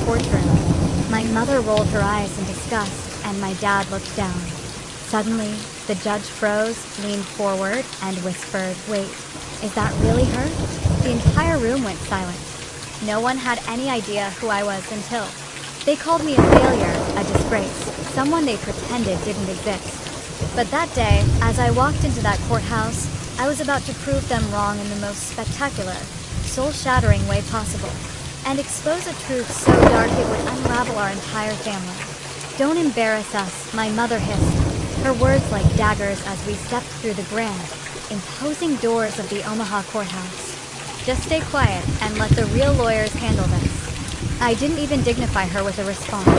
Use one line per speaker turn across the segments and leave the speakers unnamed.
courtroom. My mother rolled her eyes in disgust, and my dad looked down. Suddenly, the judge froze, leaned forward, and whispered, "Wait, is that really her?" The entire room went silent. No one had any idea who I was until they called me a failure, a disgrace, someone they pretended didn't exist. But that day, as I walked into that courthouse, I was about to prove them wrong in the most spectacular, soul-shattering way possible, and expose a truth so dark it would unravel our entire family. "Don't embarrass us," my mother hissed, her words like daggers as we stepped through the grand, imposing doors of the Omaha courthouse. "Just stay quiet and let the real lawyers handle this." I didn't even dignify her with a response.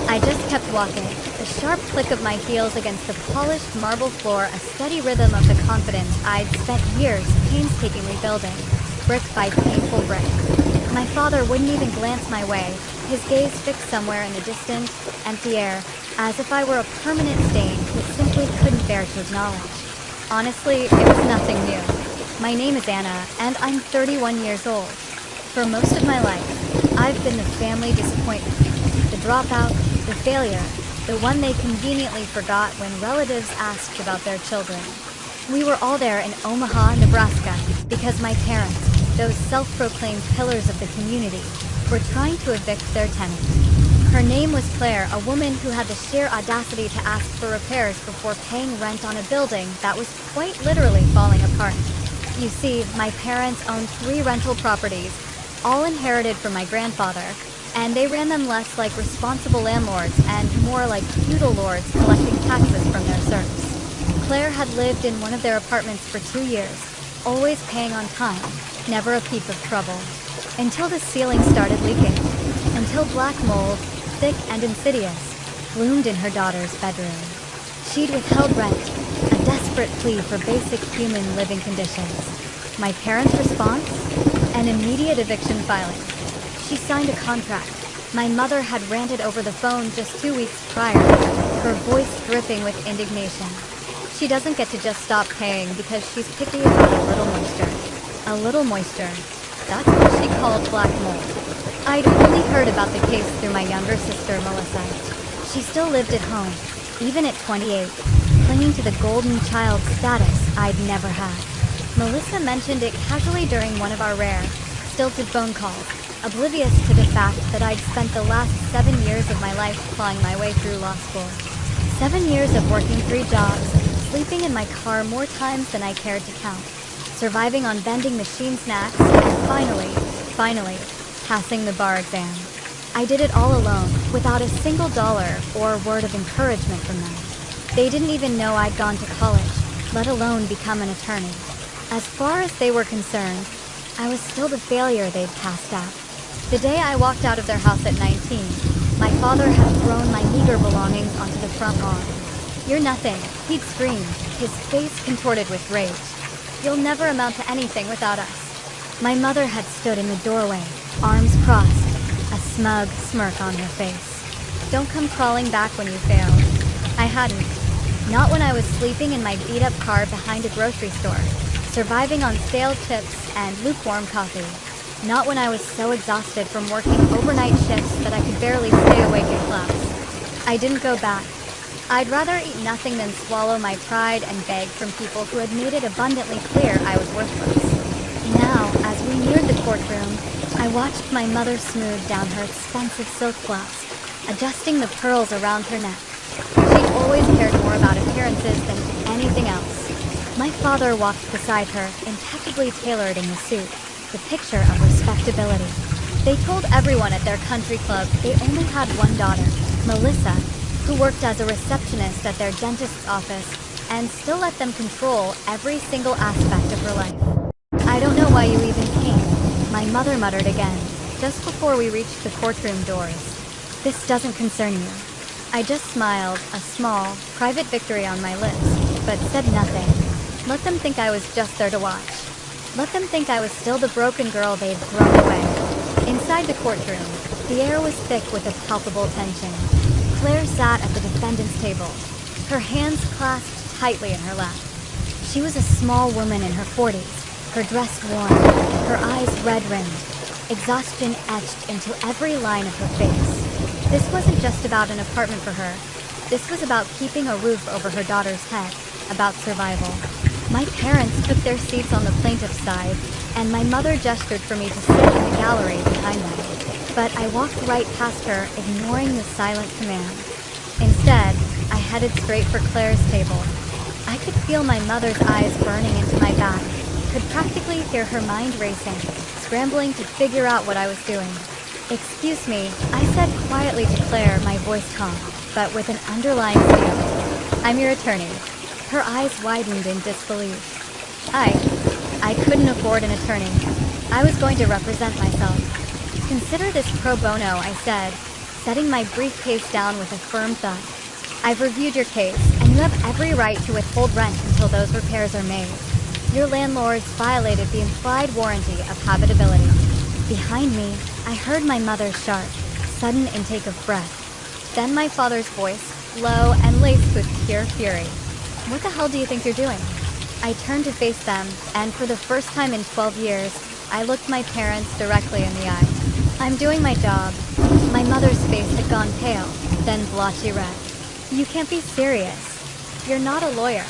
I just kept walking, the sharp click of my heels against the polished marble floor a steady rhythm of the confidence I'd spent years painstakingly building, brick by painful brick. My father wouldn't even glance my way, his gaze fixed somewhere in the distant, empty air, as if I were a permanent stain he simply couldn't bear to acknowledge. Honestly, it was nothing new. My name is Anna, and I'm 31 years old. For most of my life, I've been the family disappointment, the dropout, the failure, the one they conveniently forgot when relatives asked about their children. We were all there in Omaha, Nebraska, because my parents, those self-proclaimed pillars of the community, were trying to evict their tenant. Her name was Claire, a woman who had the sheer audacity to ask for repairs before paying rent on a building that was quite literally falling apart. You see, my parents owned 3 rental properties, all inherited from my grandfather, and they ran them less like responsible landlords and more like feudal lords collecting taxes from their serfs. Claire had lived in one of their apartments for 2 years, always paying on time, never a peep of trouble, until the ceiling started leaking, until black mold, thick and insidious, bloomed in her daughter's bedroom. She'd withheld rent, a desperate plea for basic human living conditions. My parents' response? An immediate eviction filing. She signed a contract. My mother had ranted over the phone just 2 weeks prior, her voice dripping with indignation. She doesn't get to just stop paying because she's picky about a little moisture. A little moisture. That's what she called black mold. I'd only heard about the case through my younger sister, Melissa. She still lived at home, even at 28, clinging to the golden child status I'd never had. Melissa mentioned it casually during one of our rare, stilted phone calls, oblivious to the fact that I'd spent the last 7 years of my life clawing my way through law school. 7 years of working 3 jobs, sleeping in my car more times than I cared to count, surviving on vending machine snacks, and finally, passing the bar exam. I did it all alone, without a single dollar or word of encouragement from them. They didn't even know I'd gone to college, let alone become an attorney. As far as they were concerned, I was still the failure they'd cast out. The day I walked out of their house at 19, my father had thrown my meager belongings onto the front lawn. "You're nothing," he'd screamed, his face contorted with rage. "You'll never amount to anything without us." My mother had stood in the doorway, arms crossed, a smug smirk on her face. "Don't come crawling back when you fail." I hadn't. Not when I was sleeping in my beat-up car behind a grocery store, surviving on stale chips and lukewarm coffee. Not when I was so exhausted from working overnight shifts that I could barely stay awake in class. I didn't go back. I'd rather eat nothing than swallow my pride and beg from people who had made it abundantly clear I was worthless. Now, as we neared the courtroom, I watched my mother smooth down her expensive silk blouse, adjusting the pearls around her neck. She'd always cared more about appearances than anything else. My father walked beside her, impeccably tailored in the suit, the picture of respectability. They told everyone at their country club they only had one daughter, Melissa, who worked as a receptionist at their dentist's office and still let them control every single aspect of her life. "I don't know why you even came," my mother muttered again, just before we reached the courtroom doors. "This doesn't concern you." I just smiled, a small, private victory on my lips, but said nothing. Let them think I was just there to watch. Let them think I was still the broken girl they'd thrown away. Inside the courtroom, the air was thick with a palpable tension. Claire sat at the defendant's table, her hands clasped tightly in her lap. She was a small woman in her 40s, her dress worn, her eyes red-rimmed. exhaustion etched into every line of her face. This wasn't just about an apartment for her. This was about keeping a roof over her daughter's head, about survival. My parents took their seats on the plaintiff's side, and my mother gestured for me to sit in the gallery behind them. But I walked right past her, ignoring the silent command. Instead, I headed straight for Claire's table. I could feel my mother's eyes burning into my back, could practically hear her mind racing, scrambling to figure out what I was doing. "Excuse me," I said quietly to Claire, my voice calm, but with an underlying feel. "I'm your attorney." Her eyes widened in disbelief. I couldn't afford an attorney. I was going to represent myself. "Consider this pro bono," I said, setting my briefcase down with a firm thud. "I've reviewed your case, and you have every right to withhold rent until those repairs are made. Your landlords violated the implied warranty of habitability." Behind me, I heard my mother's sharp, sudden intake of breath. Then my father's voice, low and laced with pure fury. "What the hell do you think you're doing?" I turned to face them, and for the first time in 12 years, I looked my parents directly in the eye. "I'm doing my job." My mother's face had gone pale, then blotchy red. "You can't be serious. You're not a lawyer."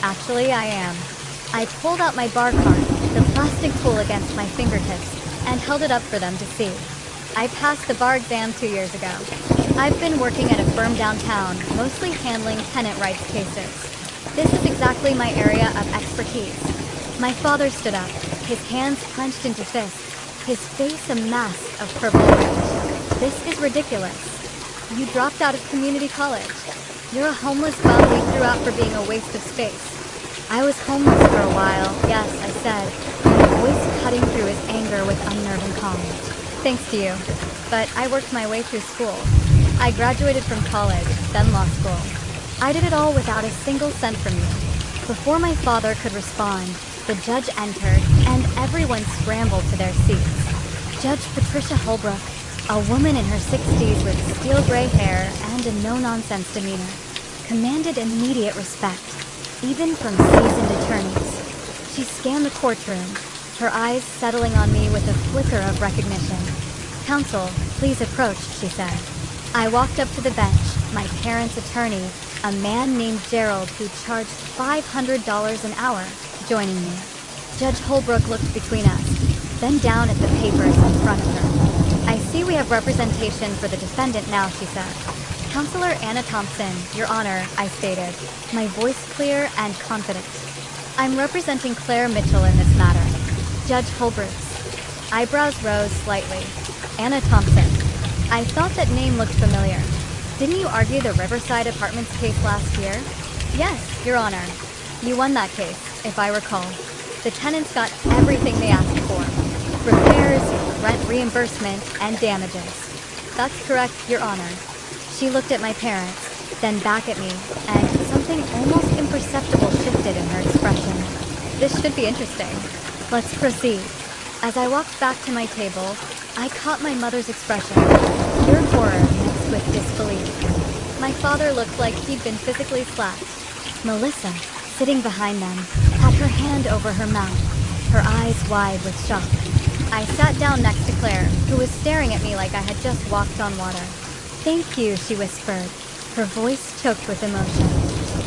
"Actually, I am." I pulled out my bar card, the plastic tool against my fingertips, and held it up for them to see. "I passed the bar exam 2 years ago. I've been working at a firm downtown, mostly handling tenant rights cases. This is exactly my area of expertise." My father stood up, his hands clenched into fists, his face a mask of purple rage. "This is ridiculous. You dropped out of community college. You're a homeless bum we threw out for being a waste of space." "I was homeless for a while, yes," I said, my voice cutting through his anger with unnerving calm. "Thanks to you. But I worked my way through school. I graduated from college, then law school. I did it all without a single cent from you." Before my father could respond, the judge entered, and everyone scrambled to their seats. Judge Patricia Holbrook, a woman in her 60s with steel gray hair and a no-nonsense demeanor, commanded immediate respect, even from seasoned attorneys. She scanned the courtroom, her eyes settling on me with a flicker of recognition. "Counsel, please approach," she said. I walked up to the bench, my parents' attorney, a man named Gerald who charged $500 an hour, joining me. Judge Holbrook looked between us, then down at the papers in front of her. "I see we have representation for the defendant now," she said. "Counselor Anna Thompson, Your Honor," I stated, my voice clear and confident. "I'm representing Claire Mitchell in this matter." Judge Holbrook's eyebrows rose slightly. "Anna Thompson. I thought that name looked familiar. Didn't you argue the Riverside Apartments case last year?" "Yes, Your Honor. You won that case, if I recall. The tenants got everything they asked for. Repairs, rent reimbursement, and damages." "That's correct, Your Honor." She looked at my parents, then back at me, and something almost imperceptible shifted in her expression. "This should be interesting. Let's proceed." As I walked back to my table, I caught my mother's expression, pure horror mixed with disbelief. My father looked like he'd been physically slapped. Melissa, sitting behind them, had her hand over her mouth, her eyes wide with shock. I sat down next to Claire, who was staring at me like I had just walked on water. "Thank you," she whispered, her voice choked with emotion.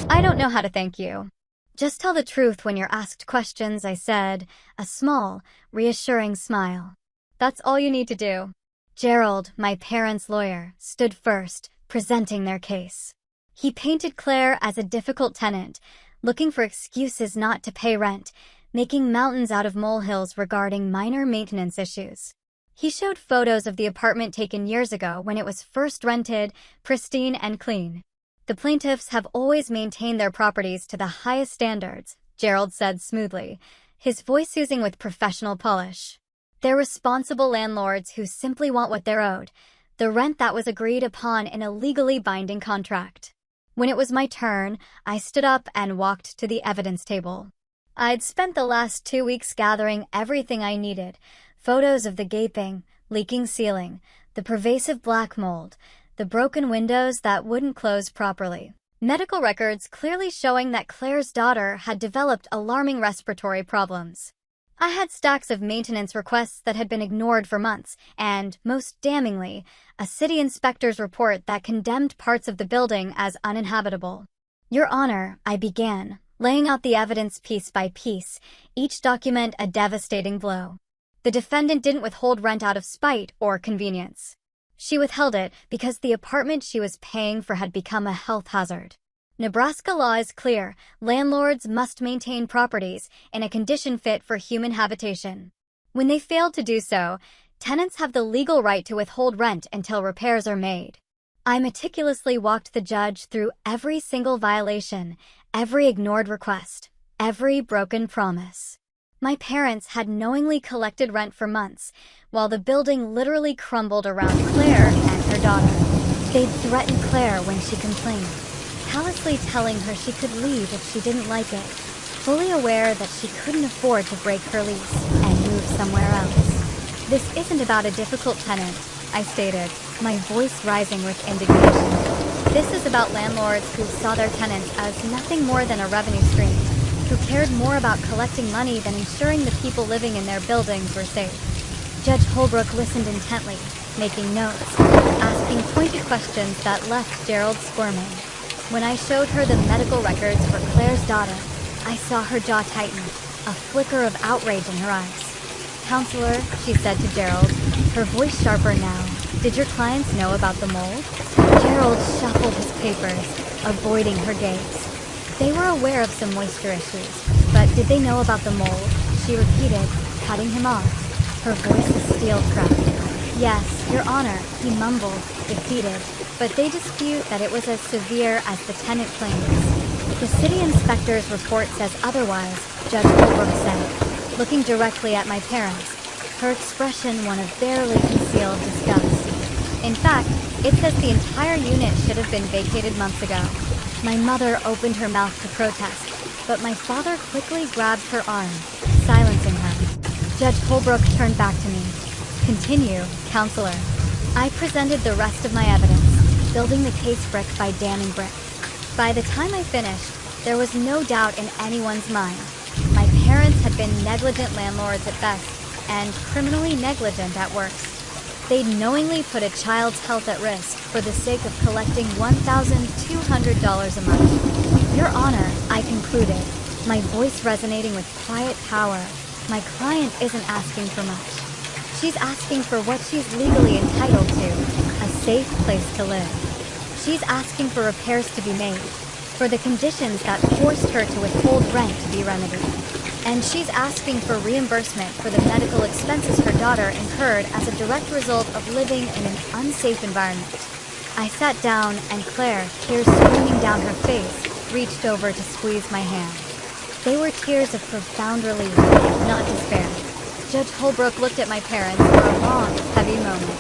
"I don't know how to thank you. Just tell the truth when you're asked questions," I said, a small, reassuring smile. "That's all you need to do." Gerald, my parents' lawyer, stood first, presenting their case. He painted Claire as a difficult tenant, looking for excuses not to pay rent, making mountains out of molehills regarding minor maintenance issues. He showed photos of the apartment taken years ago when it was first rented, pristine and clean. "The plaintiffs have always maintained their properties to the highest standards," Gerald said smoothly, his voice oozing with professional polish. "They're responsible landlords who simply want what they're owed, the rent that was agreed upon in a legally binding contract." When it was my turn, I stood up and walked to the evidence table. I'd spent the last 2 weeks gathering everything I needed: photos of the gaping, leaking ceiling, the pervasive black mold, the broken windows that wouldn't close properly, medical records clearly showing that Claire's daughter had developed alarming respiratory problems. I had stacks of maintenance requests that had been ignored for months, and, most damningly, a city inspector's report that condemned parts of the building as uninhabitable. Your Honor, I began, laying out the evidence piece by piece, each document a devastating blow. The defendant didn't withhold rent out of spite or convenience. She withheld it because the apartment she was paying for had become a health hazard. Nebraska law is clear. Landlords must maintain properties in a condition fit for human habitation. When they fail to do so, tenants have the legal right to withhold rent until repairs are made. I meticulously walked the judge through every single violation, every ignored request, every broken promise. My parents had knowingly collected rent for months, while the building literally crumbled around Claire and her daughter. They'd threatened Claire when she complained, callously telling her she could leave if she didn't like it, fully aware that she couldn't afford to break her lease and move somewhere else. This isn't about a difficult tenant, I stated, my voice rising with indignation. This is about landlords who saw their tenants as nothing more than a revenue stream, who cared more about collecting money than ensuring the people living in their buildings were safe. Judge Holbrook listened intently, making notes, asking pointed questions that left Gerald squirming. When I showed her the medical records for Claire's daughter, I saw her jaw tighten, a flicker of outrage in her eyes. Counselor, she said to Gerald, her voice sharper now, did your clients know about the mold? Gerald shuffled his papers, avoiding her gaze. They were aware of some moisture issues, but did they know about the mold? She repeated, cutting him off, her voice a steel trap. Yes, Your Honor, he mumbled, defeated, but they dispute that it was as severe as the tenant claims. The city inspector's report says otherwise, Judge Holbrook said, looking directly at my parents, her expression one of barely concealed disgust. In fact, it says the entire unit should have been vacated months ago. My mother opened her mouth to protest, but my father quickly grabbed her arm, silencing her. Judge Holbrook turned back to me. Continue, Counselor. I presented the rest of my evidence, building the case brick by damning brick. By the time I finished, there was no doubt in anyone's mind. My parents had been negligent landlords at best, and criminally negligent at worst. They'd knowingly put a child's health at risk for the sake of collecting $1,200 a month. Your Honor, I concluded, my voice resonating with quiet power. My client isn't asking for much. She's asking for what she's legally entitled to, a safe place to live. She's asking for repairs to be made, for the conditions that forced her to withhold rent to be remedied. And she's asking for reimbursement for the medical expenses her daughter incurred as a direct result of living in an unsafe environment. I sat down, and Claire, tears streaming down her face, reached over to squeeze my hand. They were tears of profound relief, not despair. Judge Holbrook looked at my parents for a long, heavy moment.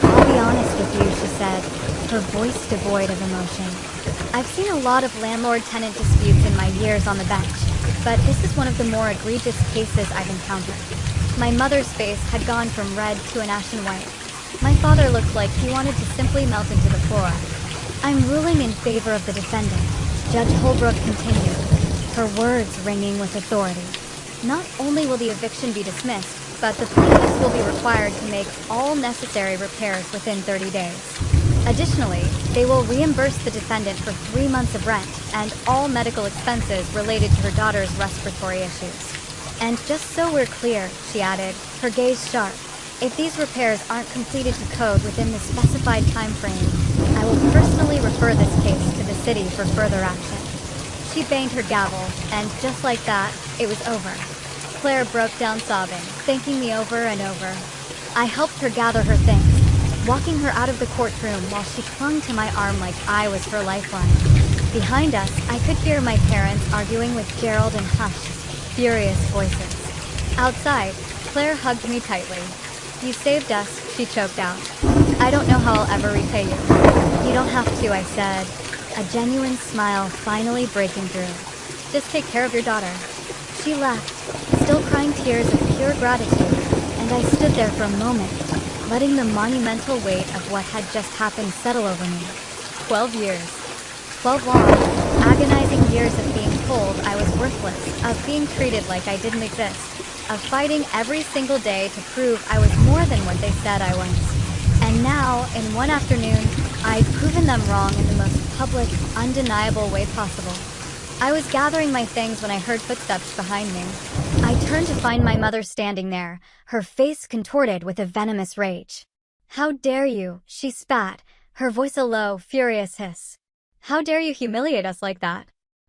I'll be honest with you, she said, her voice devoid of emotion. I've seen a lot of landlord-tenant disputes in my years on the bench, but this is one of the more egregious cases I've encountered. My mother's face had gone from red to an ashen white. My father looked like he wanted to simply melt into the floor. I'm ruling in favor of the defendant, Judge Holbrook continued, her words ringing with authority. Not only will the eviction be dismissed, but the plaintiffs will be required to make all necessary repairs within 30 days. Additionally, they will reimburse the defendant for 3 months of rent and all medical expenses related to her daughter's respiratory issues. And just so we're clear, she added, her gaze sharp, if these repairs aren't completed to code within the specified time frame, I will personally refer this case to the city for further action. She banged her gavel, and just like that, it was over. Claire broke down sobbing, thanking me over and over. I helped her gather her things, walking her out of the courtroom while she clung to my arm like I was her lifeline. Behind us, I could hear my parents arguing with Gerald in hushed, furious voices. Outside, Claire hugged me tightly. You saved us, she choked out. I don't know how I'll ever repay you. You don't have to, I said, a genuine smile finally breaking through. Just take care of your daughter. She left, still crying tears of pure gratitude, and I stood there for a moment, letting the monumental weight of what had just happened settle over me. 12 years. 12 long, agonizing years of being told I was worthless, of being treated like I didn't exist. of fighting every single day to prove I was more than what they said I was. And now, in one afternoon, I'd proven them wrong in the most public, undeniable way possible. I was gathering my things when I heard footsteps behind me. I turned to find my mother standing there, her face contorted with a venomous rage. "How dare you?" she spat, her voice a low, furious hiss. "How dare you humiliate us like that?"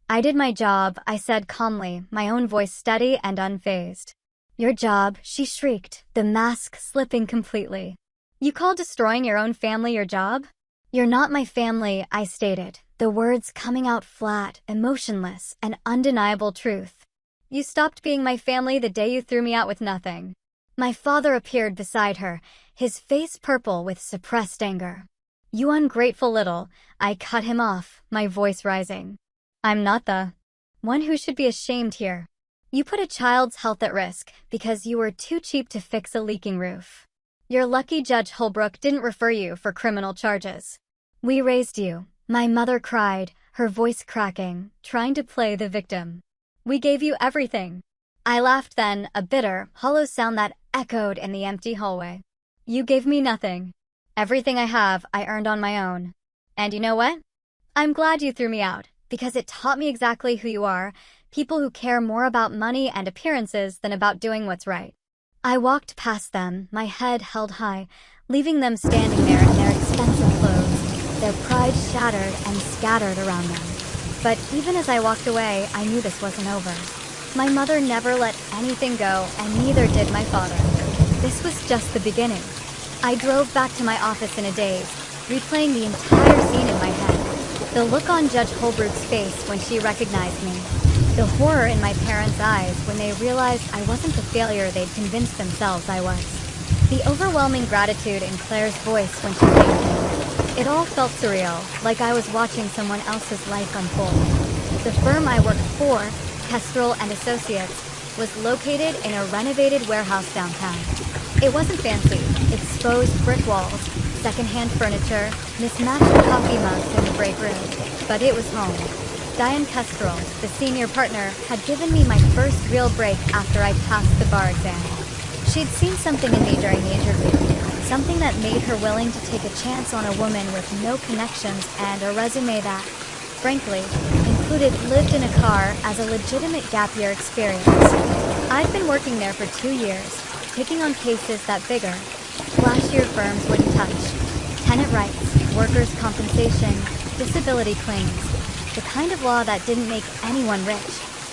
"I did my job," I said calmly, my own voice steady and unfazed. "Your job," she shrieked, the mask slipping completely. "You call destroying your own family your job?" "You're not my family," I stated, the words coming out flat, emotionless, an undeniable truth. "You stopped being my family the day you threw me out with nothing." My father appeared beside her, his face purple with suppressed anger. "You ungrateful little," I cut him off, my voice rising. "I'm not the one who should be ashamed here. You put a child's health at risk because you were too cheap to fix a leaking roof. You're lucky Judge Holbrook didn't refer you for criminal charges. We raised you," my mother cried, her voice cracking, trying to play the victim. "We gave you everything." I laughed then, a bitter, hollow sound that echoed in the empty hallway. "You gave me nothing. Everything I have, I earned on my own. And you know what? I'm glad you threw me out, because it taught me exactly who you are, people who care more about money and appearances than about doing what's right." I walked past them, my head held high, leaving them standing there in their expensive clothes, their pride shattered and scattered around them. But even as I walked away, I knew this wasn't over. My mother never let anything go, and neither did my father. This was just the beginning. I drove back to my office in a daze, replaying the entire scene in my head. The look on Judge Holbrook's face when she recognized me. The horror in my parents' eyes when they realized I wasn't the failure they'd convinced themselves I was. The overwhelming gratitude in Claire's voice when she thanked me. It all felt surreal, like I was watching someone else's life unfold. The firm I worked for, Kestrel and Associates, was located in a renovated warehouse downtown. It wasn't fancy, exposed brick walls, secondhand furniture, mismatched coffee mugs in the break room, but it was home. Diane Kestrel, the senior partner, had given me my first real break after I passed the bar exam. She'd seen something in me during the interview, something that made her willing to take a chance on a woman with no connections and a resume that, frankly, included lived in a car as a legitimate gap year experience. I'd been working there for 2 years, taking on cases that bigger, flashier firms wouldn't touch. Tenant rights, workers' compensation, disability claims, the kind of law that didn't make anyone rich,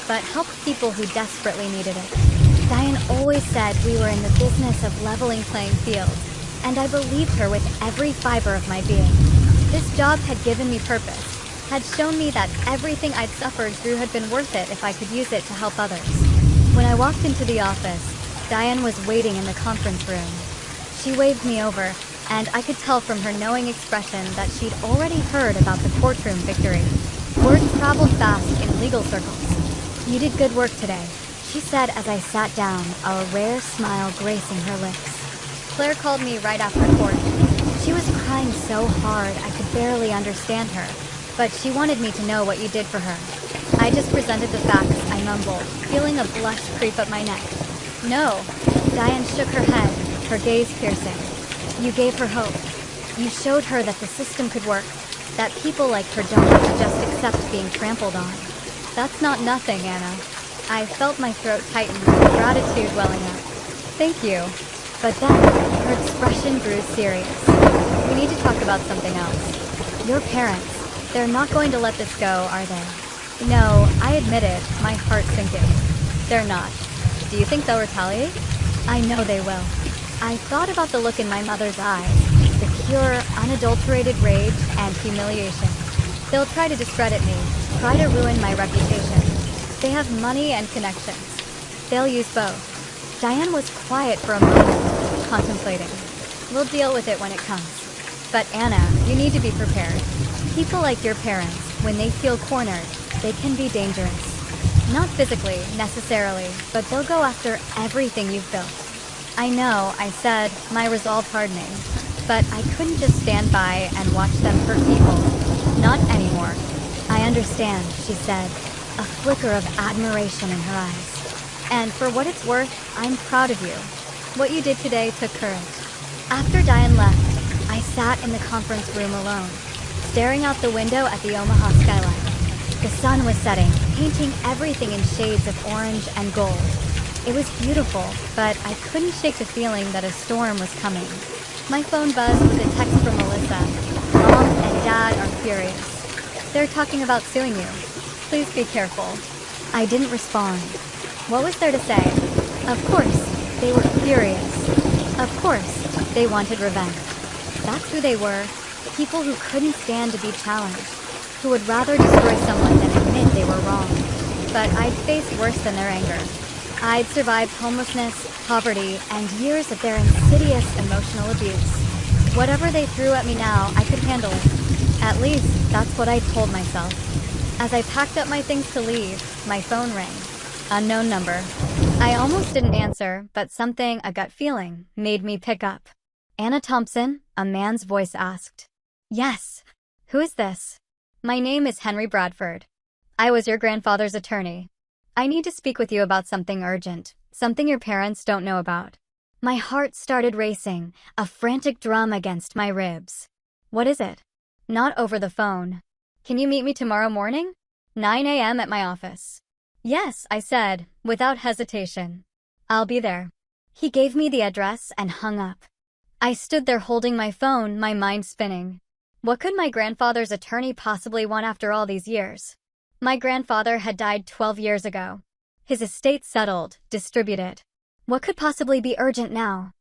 but helped people who desperately needed it. Diane always said we were in the business of leveling playing fields, and I believed her with every fiber of my being. This job had given me purpose, had shown me that everything I'd suffered through had been worth it if I could use it to help others. When I walked into the office, Diane was waiting in the conference room. She waved me over, and I could tell from her knowing expression that she'd already heard about the courtroom victory. Word traveled fast in legal circles. "You did good work today," she said as I sat down, a rare smile gracing her lips. Claire called me right after court. She was crying so hard I could barely understand her, but she wanted me to know what you did for her. I just presented the facts, I mumbled, feeling a blush creep up my neck. "No." Diane shook her head, her gaze piercing. "You gave her hope. You showed her that the system could work, that people like her don't have to just accept being trampled on." "That's not nothing, Anna." I felt my throat tighten, gratitude welling up. "Thank you." But then, her expression grew serious. "We need to talk about something else. Your parents, they're not going to let this go, are they?" "No," I admitted, my heart sinking. "They're not. Do you think they'll retaliate?" "I know they will." I thought about the look in my mother's eyes, the pure, unadulterated rage and humiliation. They'll try to discredit me, try to ruin my reputation. They have money and connections. They'll use both. Diane was quiet for a moment, contemplating. "We'll deal with it when it comes. But Anna, you need to be prepared. People like your parents, when they feel cornered, they can be dangerous. Not physically, necessarily, but they'll go after everything you've built." "I know," I said, my resolve hardening. But I couldn't just stand by and watch them hurt people. Not anymore. "I understand," she said, a flicker of admiration in her eyes. And for what it's worth, I'm proud of you. What you did today took courage. After Diane left, I sat in the conference room alone, staring out the window at the Omaha skyline. The sun was setting, painting everything in shades of orange and gold. It was beautiful, but I couldn't shake the feeling that a storm was coming. My phone buzzed with a text from Melissa. Mom and Dad are furious. They're talking about suing you. Please be careful. I didn't respond. What was there to say? Of course, they were furious. Of course, they wanted revenge. That's who they were. People who couldn't stand to be challenged. Who would rather destroy someone than admit they were wrong. But I'd faced worse than their anger. I'd survived homelessness, poverty, and years of their insidious emotional abuse. Whatever they threw at me now, I could handle it. At least, that's what I told myself. As I packed up my things to leave, my phone rang. Unknown number. I almost didn't answer, but something, a gut feeling, made me pick up. Anna Thompson, a man's voice asked. Yes. Who is this? My name is Henry Bradford. I was your grandfather's attorney. I need to speak with you about something urgent, something your parents don't know about. My heart started racing, a frantic drum against my ribs. What is it? Not over the phone. Can you meet me tomorrow morning? 9 a.m. at my office. Yes, I said, without hesitation. I'll be there. He gave me the address and hung up. I stood there holding my phone, my mind spinning. What could my grandfather's attorney possibly want after all these years? My grandfather had died 12 years ago. His estate settled, distributed. What could possibly be urgent now?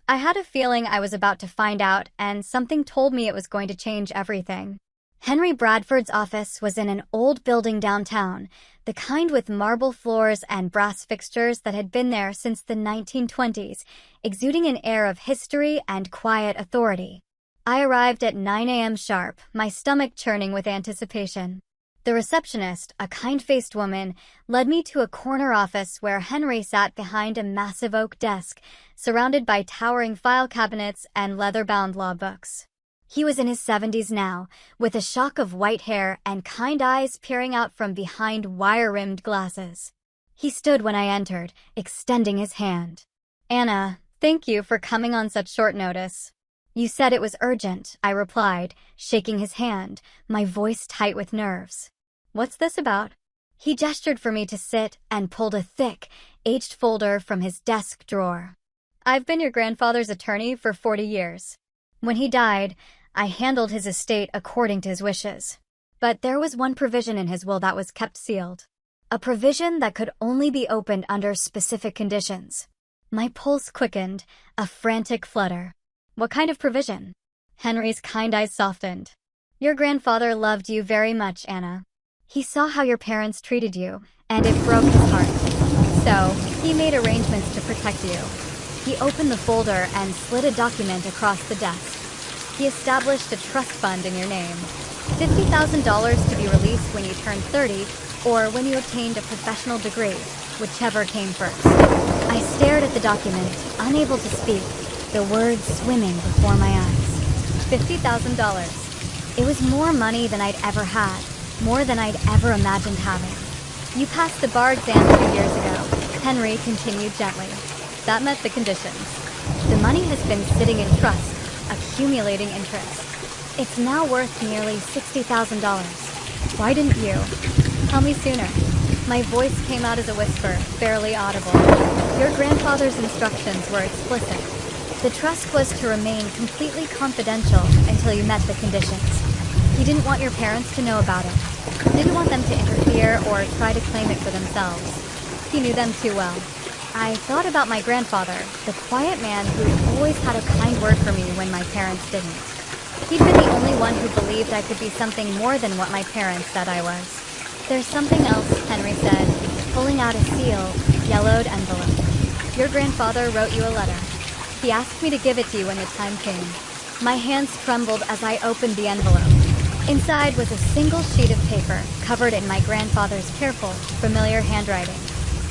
I had a feeling I was about to find out, and something told me it was going to change everything. Henry Bradford's office was in an old building downtown, the kind with marble floors and brass fixtures that had been there since the 1920s, exuding an air of history and quiet authority. I arrived at 9 a.m. sharp, my stomach churning with anticipation. The receptionist, a kind-faced woman, led me to a corner office where Henry sat behind a massive oak desk, surrounded by towering file cabinets and leather-bound law books. He was in his 70s now, with a shock of white hair and kind eyes peering out from behind wire-rimmed glasses. He stood when I entered, extending his hand. Anna, thank you for coming on such short notice. You said it was urgent, I replied, shaking his hand, my voice tight with nerves. What's this about? He gestured for me to sit and pulled a thick, aged folder from his desk drawer. I've been your grandfather's attorney for 40 years. When he died, I handled his estate according to his wishes. But there was one provision in his will that was kept sealed. A provision that could only be opened under specific conditions. My pulse quickened, a frantic flutter. What kind of provision? Henry's kind eyes softened. Your grandfather loved you very much, Anna. He saw how your parents treated you, and it broke his heart. So, he made arrangements to protect you. He opened the folder and slid a document across the desk. He established a trust fund in your name. $50,000 to be released when you turned 30, or when you obtained a professional degree, whichever came first. I stared at the document, unable to speak, the words swimming before my eyes. $50,000. It was more money than I'd ever had, more than I'd ever imagined having. You passed the bar exam 2 years ago, Henry continued gently. That met the conditions. The money has been sitting in trust, accumulating interest. It's now worth nearly $60,000. Why didn't you? Tell me sooner. My voice came out as a whisper, barely audible. Your grandfather's instructions were explicit. The trust was to remain completely confidential until you met the conditions. He didn't want your parents to know about it. Didn't want them to interfere or try to claim it for themselves. He knew them too well. I thought about my grandfather, the quiet man who always had a kind word for me when my parents didn't. He'd been the only one who believed I could be something more than what my parents said I was. There's something else, Henry said, pulling out a sealed, yellowed envelope. Your grandfather wrote you a letter. He asked me to give it to you when the time came. My hands trembled as I opened the envelope. Inside was a single sheet of paper, covered in my grandfather's careful, familiar handwriting.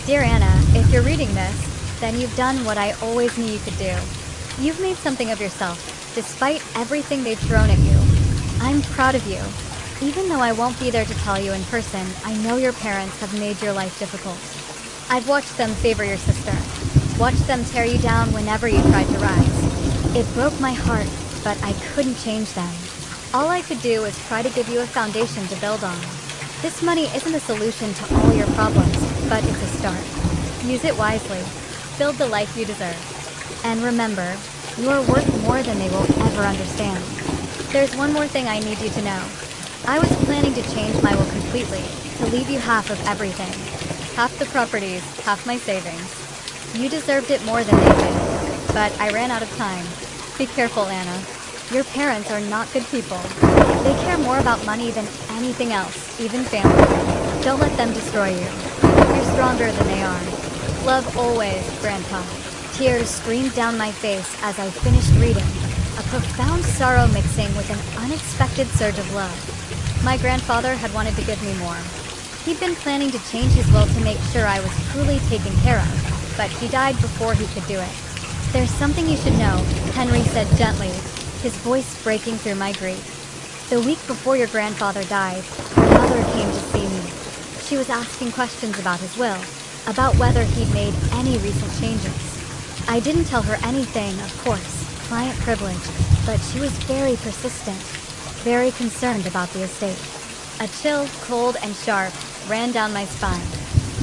Dear Anna, if you're reading this, then you've done what I always knew you could do. You've made something of yourself, despite everything they've thrown at you. I'm proud of you. Even though I won't be there to tell you in person, I know your parents have made your life difficult. I've watched them favor your sister. Watched them tear you down whenever you tried to rise. It broke my heart, but I couldn't change them. All I could do was try to give you a foundation to build on. This money isn't a solution to all your problems, but it's a start. Use it wisely. Build the life you deserve. And remember, you are worth more than they will ever understand. There's one more thing I need you to know. I was planning to change my will completely, to leave you half of everything. Half the properties, half my savings. You deserved it more than they did, but I ran out of time. Be careful, Anna. Your parents are not good people. They care more about money than anything else, even family. Don't let them destroy you. You're stronger than they are. Love always, Grandpa. Tears streamed down my face as I finished reading, a profound sorrow mixing with an unexpected surge of love. My grandfather had wanted to give me more. He'd been planning to change his will to make sure I was truly taken care of, but he died before he could do it. There's something you should know, Henry said gently, his voice breaking through my grief. The week before your grandfather died, your mother came to see me. She was asking questions about his will, about whether he'd made any recent changes. I didn't tell her anything, of course, client privilege, but she was very persistent, very concerned about the estate. A chill, cold and sharp, ran down my spine.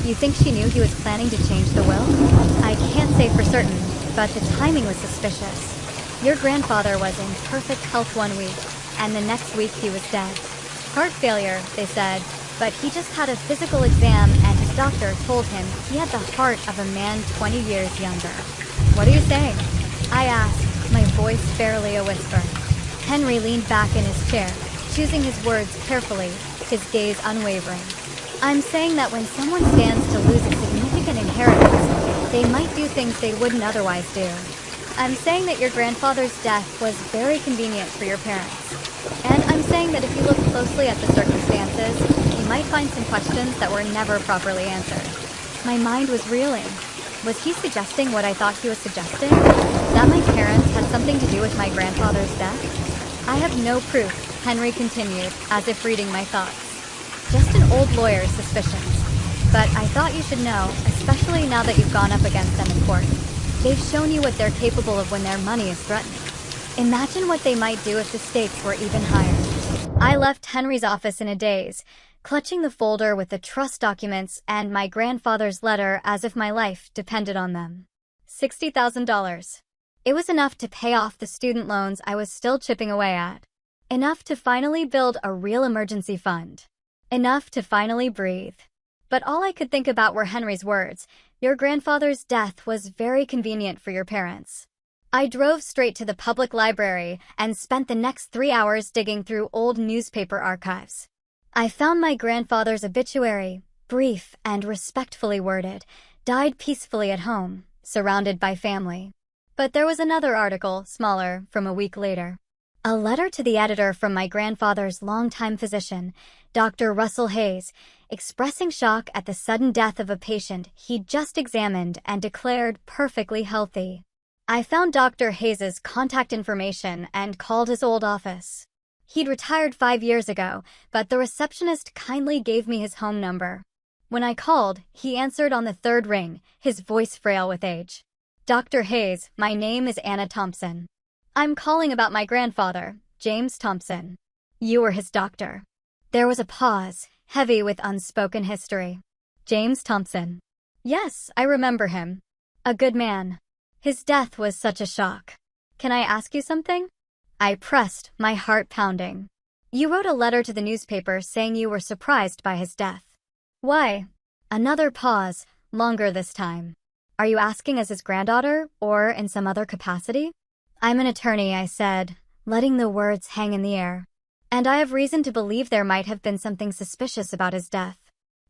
You think she knew he was planning to change the will? I can't say for certain, but the timing was suspicious. Your grandfather was in perfect health one week, and the next week he was dead. Heart failure, they said, but he just had a physical exam and his doctor told him he had the heart of a man 20 years younger. What are you saying? I asked, my voice barely a whisper. Henry leaned back in his chair, choosing his words carefully, his gaze unwavering. I'm saying that when someone stands to lose a significant inheritance, they might do things they wouldn't otherwise do. I'm saying that your grandfather's death was very convenient for your parents. And I'm saying that if you look closely at the circumstances, you might find some questions that were never properly answered. My mind was reeling. Was he suggesting what I thought he was suggesting? That my parents had something to do with my grandfather's death? I have no proof, Henry continued, as if reading my thoughts. Just an old lawyer's suspicions. But I thought you should know, especially now that you've gone up against them in court. They've shown you what they're capable of when their money is threatened. Imagine what they might do if the stakes were even higher. I left Henry's office in a daze, clutching the folder with the trust documents and my grandfather's letter as if my life depended on them. $60,000. It was enough to pay off the student loans I was still chipping away at. Enough to finally build a real emergency fund. Enough to finally breathe. But all I could think about were Henry's words. Your grandfather's death was very convenient for your parents. I drove straight to the public library and spent the next 3 hours digging through old newspaper archives. I found my grandfather's obituary, brief and respectfully worded, died peacefully at home, surrounded by family. But there was another article, smaller, from a week later. A letter to the editor from my grandfather's longtime physician, Dr. Russell Hayes, expressing shock at the sudden death of a patient he'd just examined and declared perfectly healthy. I found Dr. Hayes's contact information and called his old office. He'd retired 5 years ago, but the receptionist kindly gave me his home number. When I called, he answered on the third ring, his voice frail with age. Dr. Hayes, my name is Anna Thompson. I'm calling about my grandfather, James Thompson. You were his doctor. There was a pause, heavy with unspoken history. James Thompson. Yes, I remember him. A good man. His death was such a shock. Can I ask you something? I pressed, my heart pounding. You wrote a letter to the newspaper saying you were surprised by his death. Why? Another pause, longer this time. Are you asking as his granddaughter, or in some other capacity? I'm an attorney, I said, letting the words hang in the air. And I have reason to believe there might have been something suspicious about his death.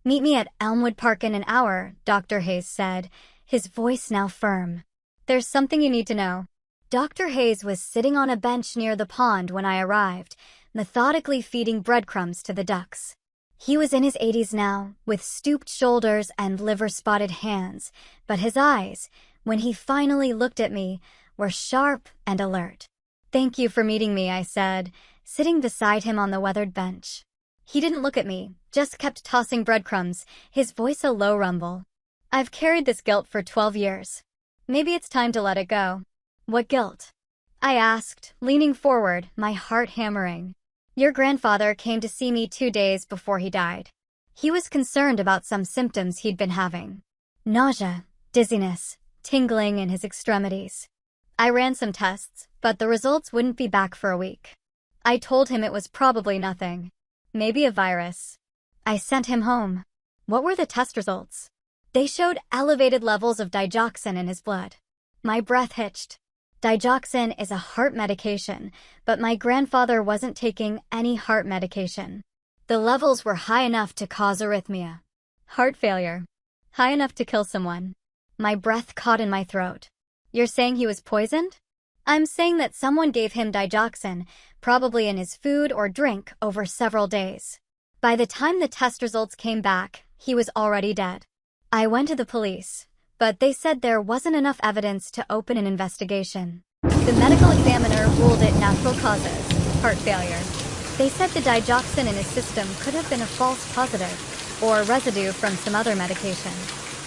Meet me at Elmwood Park in an hour, Dr. Hayes said, his voice now firm. There's something you need to know. Dr. Hayes was sitting on a bench near the pond when I arrived, methodically feeding breadcrumbs to the ducks. He was in his 80s now, with stooped shoulders and liver-spotted hands, but his eyes, when he finally looked at me, were sharp and alert. Thank you for meeting me, I said, sitting beside him on the weathered bench. He didn't look at me, just kept tossing breadcrumbs, his voice a low rumble. I've carried this guilt for 12 years. Maybe it's time to let it go. What guilt? I asked, leaning forward, my heart hammering. Your grandfather came to see me 2 days before he died. He was concerned about some symptoms he'd been having. Nausea, dizziness, tingling in his extremities. I ran some tests, but the results wouldn't be back for a week. I told him it was probably nothing. Maybe a virus. I sent him home. What were the test results? They showed elevated levels of digoxin in his blood. My breath hitched. Digoxin is a heart medication, but my grandfather wasn't taking any heart medication. The levels were high enough to cause arrhythmia. Heart failure. High enough to kill someone. My breath caught in my throat. You're saying he was poisoned? I'm saying that someone gave him digoxin, probably in his food or drink, over several days. By the time the test results came back, he was already dead. I went to the police, but they said there wasn't enough evidence to open an investigation. The medical examiner ruled it natural causes, heart failure. They said the digoxin in his system could have been a false positive, or residue from some other medication.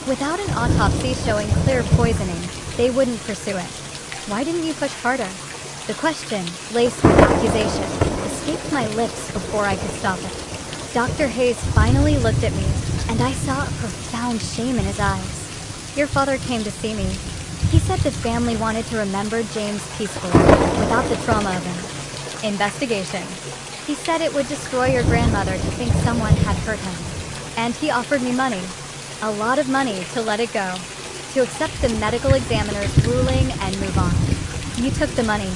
Without an autopsy showing clear poisoning, they wouldn't pursue it. Why didn't you push harder? The question, laced with accusation, escaped my lips before I could stop it. Dr. Hayes finally looked at me, and I saw a profound shame in his eyes. Your father came to see me. He said the family wanted to remember James peacefully, without the trauma of him. Investigation. He said it would destroy your grandmother to think someone had hurt him. And he offered me money. A lot of money to let it go. To accept the medical examiner's ruling and move on. You took the money.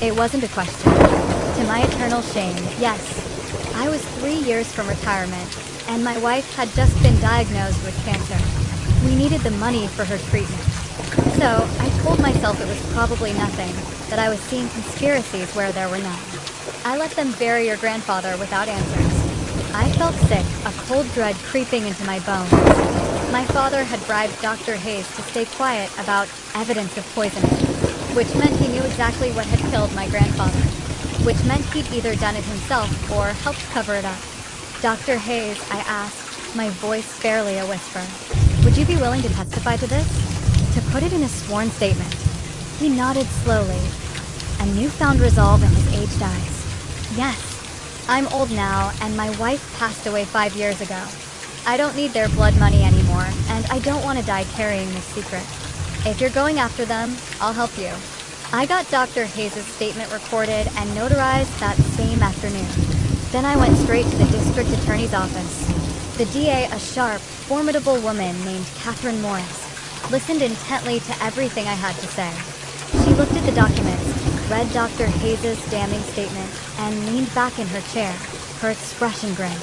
It wasn't a question. To my eternal shame, yes. I was 3 years from retirement, and my wife had just been diagnosed with cancer. We needed the money for her treatment. So, I told myself it was probably nothing, that I was seeing conspiracies where there were none. I let them bury your grandfather without answers. I felt sick, a cold dread creeping into my bones. My father had bribed Dr. Hayes to stay quiet about evidence of poisoning, which meant he knew exactly what had killed my grandfather, which meant he'd either done it himself or helped cover it up. Dr. Hayes, I asked, my voice barely a whisper, would you be willing to testify to this? To put it in a sworn statement. He nodded slowly, a newfound resolve in his aged eyes. Yes. I'm old now, and my wife passed away 5 years ago. I don't need their blood money anymore, and I don't want to die carrying this secret. If you're going after them, I'll help you. I got Dr. Hayes' statement recorded and notarized that same afternoon. Then I went straight to the district attorney's office. The DA, a sharp, formidable woman named Catherine Morris, listened intently to everything I had to say. She looked at the documents, read Dr. Hayes' damning statement, and leaned back in her chair, her expression grim.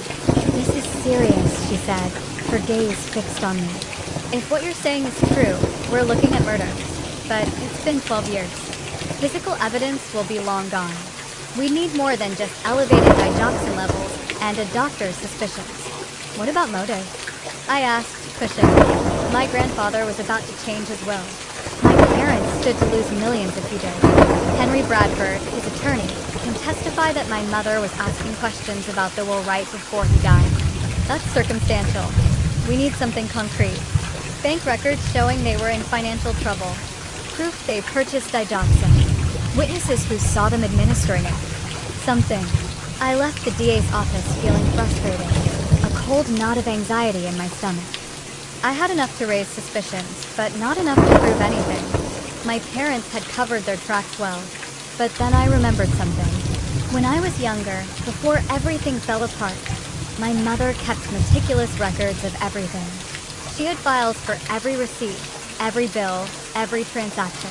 This is serious, she said, her gaze fixed on me. If what you're saying is true, we're looking at murder. But it's been 12 years. Physical evidence will be long gone. We need more than just elevated digoxin levels and a doctor's suspicions. What about motive? I asked, pushing. My grandfather was about to change his will. My parents stood to lose millions if he did. Henry Bradford, his attorney, can testify that my mother was asking questions about the will right before he died. That's circumstantial. We need something concrete. Bank records showing they were in financial trouble. Proof they purchased digoxin. Witnesses who saw them administering it. Something. I left the DA's office feeling frustrated, a cold knot of anxiety in my stomach. I had enough to raise suspicions, but not enough to prove anything. My parents had covered their tracks well, but then I remembered something. When I was younger, before everything fell apart, my mother kept meticulous records of everything. She had files for every receipt, every bill, every transaction.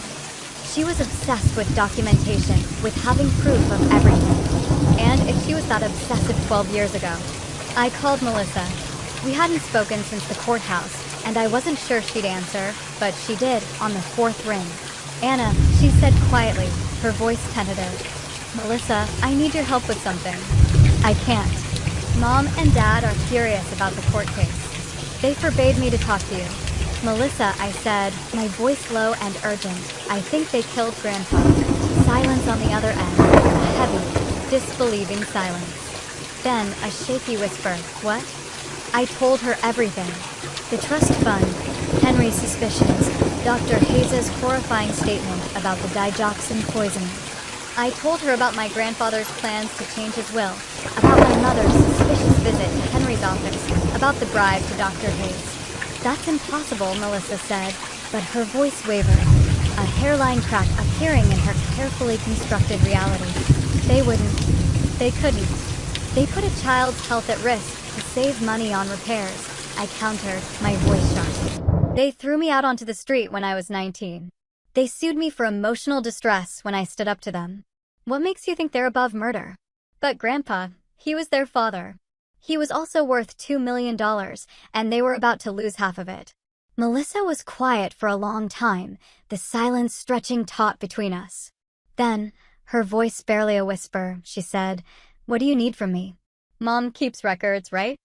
She was obsessed with documentation, with having proof of everything. And if she was that obsessive 12 years ago, I called Melissa. We hadn't spoken since the courthouse, and I wasn't sure she'd answer, but she did, on the 4th ring. Anna, she said quietly, her voice tentative. Melissa, I need your help with something. I can't. Mom and Dad are furious about the court case. They forbade me to talk to you. Melissa, I said, my voice low and urgent. I think they killed Grandpa. Silence on the other end, a heavy, disbelieving silence. Then a shaky whisper, what? I told her everything. The trust fund, Henry's suspicions, Dr. Hayes' horrifying statement about the digoxin poisoning. I told her about my grandfather's plans to change his will, about my mother's suspicious visit to Henry's office, about the bribe to Dr. Hayes. That's impossible, Melissa said, but her voice wavered, a hairline crack appearing in her carefully constructed reality. They wouldn't. They couldn't. They put a child's health at risk to save money on repairs, I countered, my voice sharp. They threw me out onto the street when I was 19. They sued me for emotional distress when I stood up to them. What makes you think they're above murder? But Grandpa, he was their father. He was also worth $2 million, and they were about to lose half of it. Melissa was quiet for a long time, the silence stretching taut between us. Then, her voice barely a whisper, she said, "What do you need from me?" Mom keeps records, right?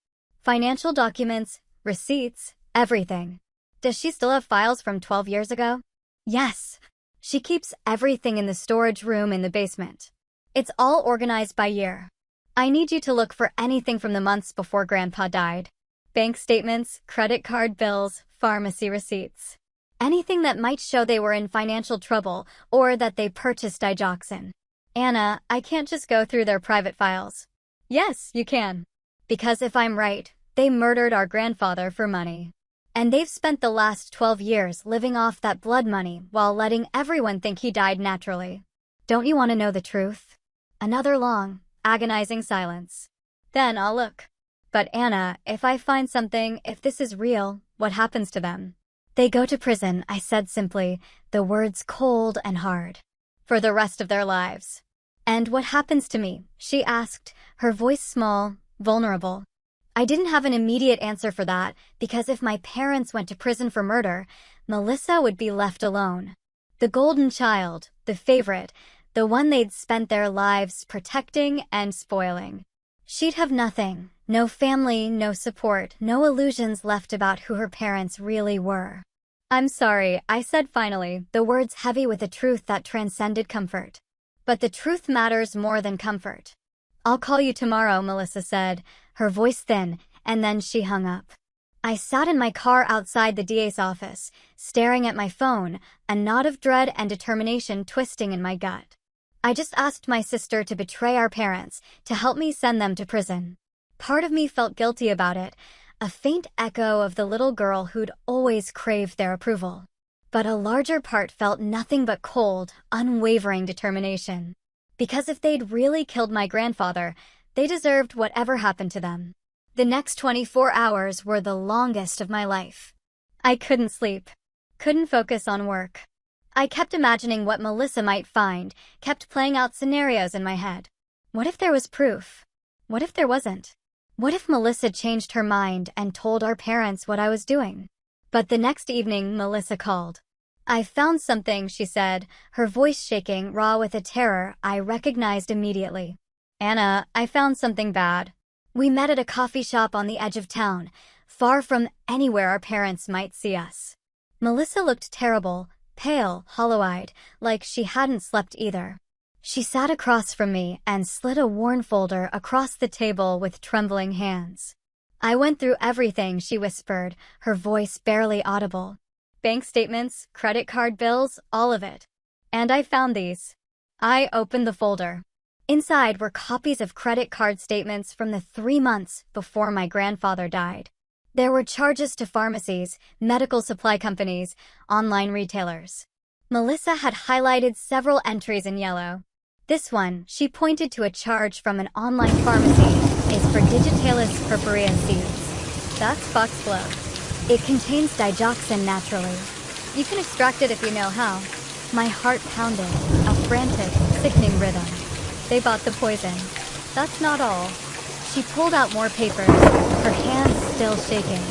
Financial documents, receipts, everything. Does she still have files from 12 years ago? Yes. She keeps everything in the storage room in the basement. It's all organized by year. I need you to look for anything from the months before Grandpa died. Bank statements, credit card bills, pharmacy receipts. Anything that might show they were in financial trouble or that they purchased digoxin. Anna, I can't just go through their private files. Yes, you can. Because if I'm right, they murdered our grandfather for money. And they've spent the last 12 years living off that blood money while letting everyone think he died naturally. Don't you want to know the truth? Another long, agonizing silence. Then I'll look. But Anna, if I find something, if this is real, what happens to them? They go to prison, I said simply, the words cold and hard. For the rest of their lives. And what happens to me? She asked, her voice small, vulnerable. I didn't have an immediate answer for that, because if my parents went to prison for murder, Melissa would be left alone. The golden child, the favorite, the one they'd spent their lives protecting and spoiling. She'd have nothing, no family, no support, no illusions left about who her parents really were. I'm sorry, I said finally, the words heavy with a truth that transcended comfort. But the truth matters more than comfort. I'll call you tomorrow, Melissa said, her voice thin, and then she hung up. I sat in my car outside the DA's office, staring at my phone, a knot of dread and determination twisting in my gut. I just asked my sister to betray our parents, to help me send them to prison. Part of me felt guilty about it, a faint echo of the little girl who'd always craved their approval. But a larger part felt nothing but cold, unwavering determination. Because if they'd really killed my grandfather, they deserved whatever happened to them. The next 24 hours were the longest of my life. I couldn't sleep. Couldn't focus on work. I kept imagining what Melissa might find, kept playing out scenarios in my head. What if there was proof? What if there wasn't? What if Melissa changed her mind and told our parents what I was doing? But the next evening, Melissa called. I found something, she said, her voice shaking, raw with a terror I recognized immediately. Anna, I found something bad. We met at a coffee shop on the edge of town, far from anywhere our parents might see us. Melissa looked terrible, pale, hollow-eyed, like she hadn't slept either. She sat across from me and slid a worn folder across the table with trembling hands. I went through everything, she whispered, her voice barely audible. Bank statements, credit card bills, all of it. And I found these. I opened the folder. Inside were copies of credit card statements from the 3 months before my grandfather died. There were charges to pharmacies, medical supply companies, online retailers. Melissa had highlighted several entries in yellow. This one, she pointed to a charge from an online pharmacy, is for Digitalis purpurea seeds. That's foxglove. It contains digoxin naturally. You can extract it if you know how. My heart pounded, a frantic, sickening rhythm. They bought the poison. That's not all. She pulled out more papers, her hands still shaking.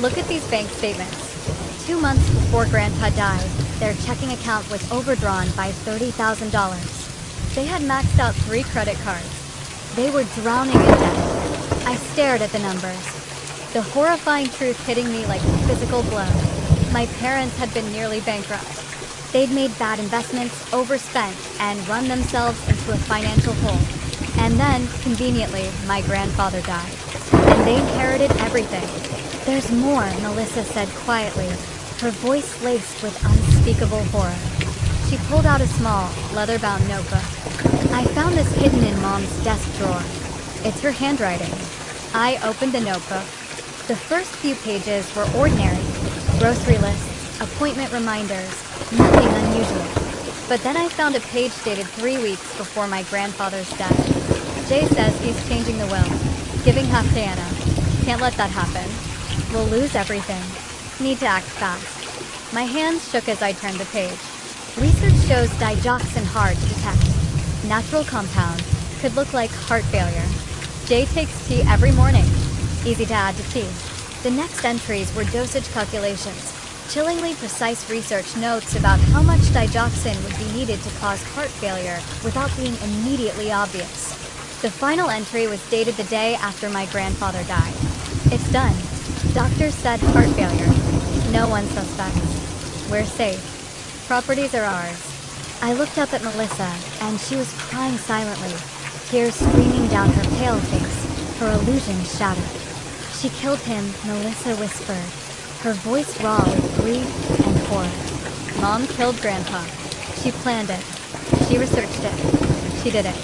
Look at these bank statements. 2 months before Grandpa died, their checking account was overdrawn by $30,000. They had maxed out 3 credit cards. They were drowning in debt. I stared at the numbers. The horrifying truth hitting me like a physical blow. My parents had been nearly bankrupt. They'd made bad investments, overspent, and run themselves into a financial hole. And then, conveniently, my grandfather died. And they inherited everything. There's more, Melissa said quietly. her voice laced with unspeakable horror. She pulled out a small, leather-bound notebook. I found this hidden in Mom's desk drawer. It's her handwriting. I opened the notebook. The first few pages were ordinary. Grocery lists, appointment reminders, nothing unusual. But then I found a page dated 3 weeks before my grandfather's death. Jay says he's changing the will, giving half to Anna. Can't let that happen. We'll lose everything. Need to act fast. My hands shook as I turned the page. Research shows digoxin hard to detect. Natural compound. Could look like heart failure. Jay takes tea every morning. Easy to add to tea. The next entries were dosage calculations. Chillingly precise research notes about how much digoxin would be needed to cause heart failure without being immediately obvious. The final entry was dated the day after my grandfather died. It's done. Doctors said heart failure. No one suspects. We're safe. Properties are ours. I looked up at Melissa, and she was crying silently, tears streaming down her pale face, her illusion shattered. She killed him, Melissa whispered, her voice raw with grief and horror. Mom killed Grandpa. She planned it. She researched it. She did it.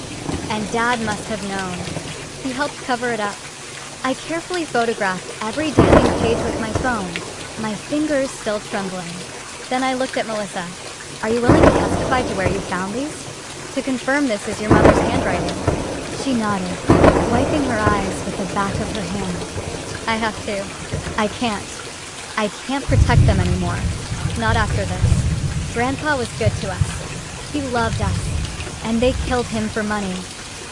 And Dad must have known. He helped cover it up. I carefully photographed every damning page with my phone, my fingers still trembling. Then I looked at Melissa. Are you willing to testify to where you found these? To confirm this is your mother's handwriting. She nodded, wiping her eyes with the back of her hand. I have to. I can't. I can't protect them anymore. Not after this. Grandpa was good to us. He loved us. And they killed him for money.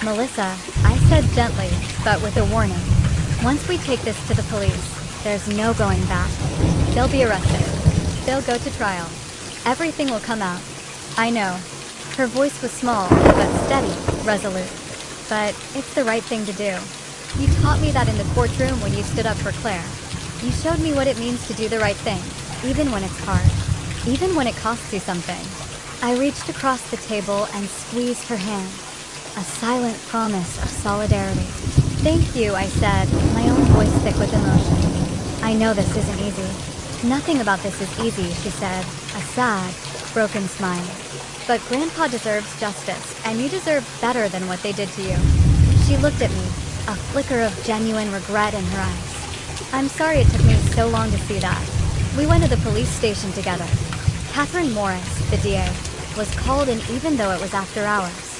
Melissa, I said gently, but with a warning. Once we take this to the police, there's no going back. They'll be arrested. They'll go to trial. Everything will come out. I know. Her voice was small, but steady, resolute. But it's the right thing to do. You taught me that in the courtroom when you stood up for Claire. You showed me what it means to do the right thing, even when it's hard. Even when it costs you something. I reached across the table and squeezed her hand. A silent promise of solidarity. Thank you, I said, my own voice thick with emotion. I know this isn't easy. Nothing about this is easy, she said, a sad, broken smile. But Grandpa deserves justice, and you deserve better than what they did to you. She looked at me, a flicker of genuine regret in her eyes. I'm sorry it took me so long to see that. We went to the police station together. Catherine Morris, the DA, was called in even though it was after hours.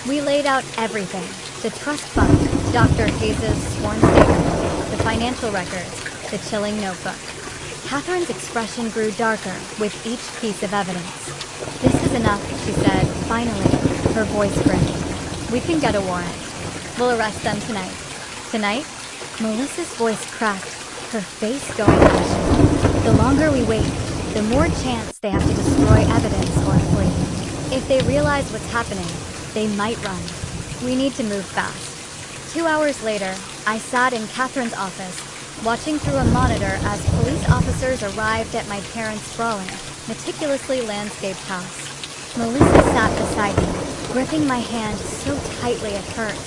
We laid out everything. The trust fund, Dr. Hayes' sworn statement, the financial records, the chilling notebook. Catherine's expression grew darker with each piece of evidence. This is enough, she said, finally, her voice grinned. We can get a warrant. We'll arrest them tonight. Tonight? Melissa's voice cracked, her face going ashen. The longer we wait, the more chance they have to destroy evidence or flee. If they realize what's happening, they might run. We need to move fast. 2 hours later, I sat in Catherine's office, watching through a monitor as police officers arrived at my parents' sprawling, meticulously landscaped house. Melissa sat beside me, gripping my hand so tightly it hurt.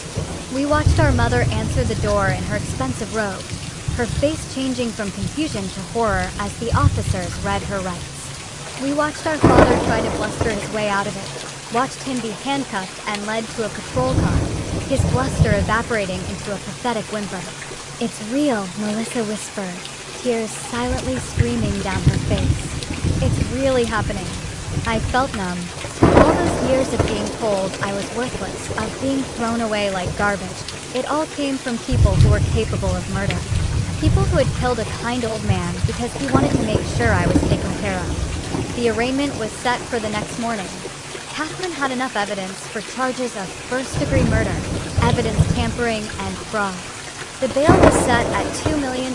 We watched our mother answer the door in her expensive robe, her face changing from confusion to horror as the officers read her rights. We watched our father try to bluster his way out of it, watched him be handcuffed and led to a patrol car, his bluster evaporating into a pathetic whimper. It's real, Melissa whispered, tears silently streaming down her face. It's really happening. I felt numb. All those years of being told I was worthless, of being thrown away like garbage, it all came from people who were capable of murder. People who had killed a kind old man because he wanted to make sure I was taken care of. The arraignment was set for the next morning. Catherine had enough evidence for charges of first-degree murder, evidence tampering, and fraud. The bail was set at $2 million,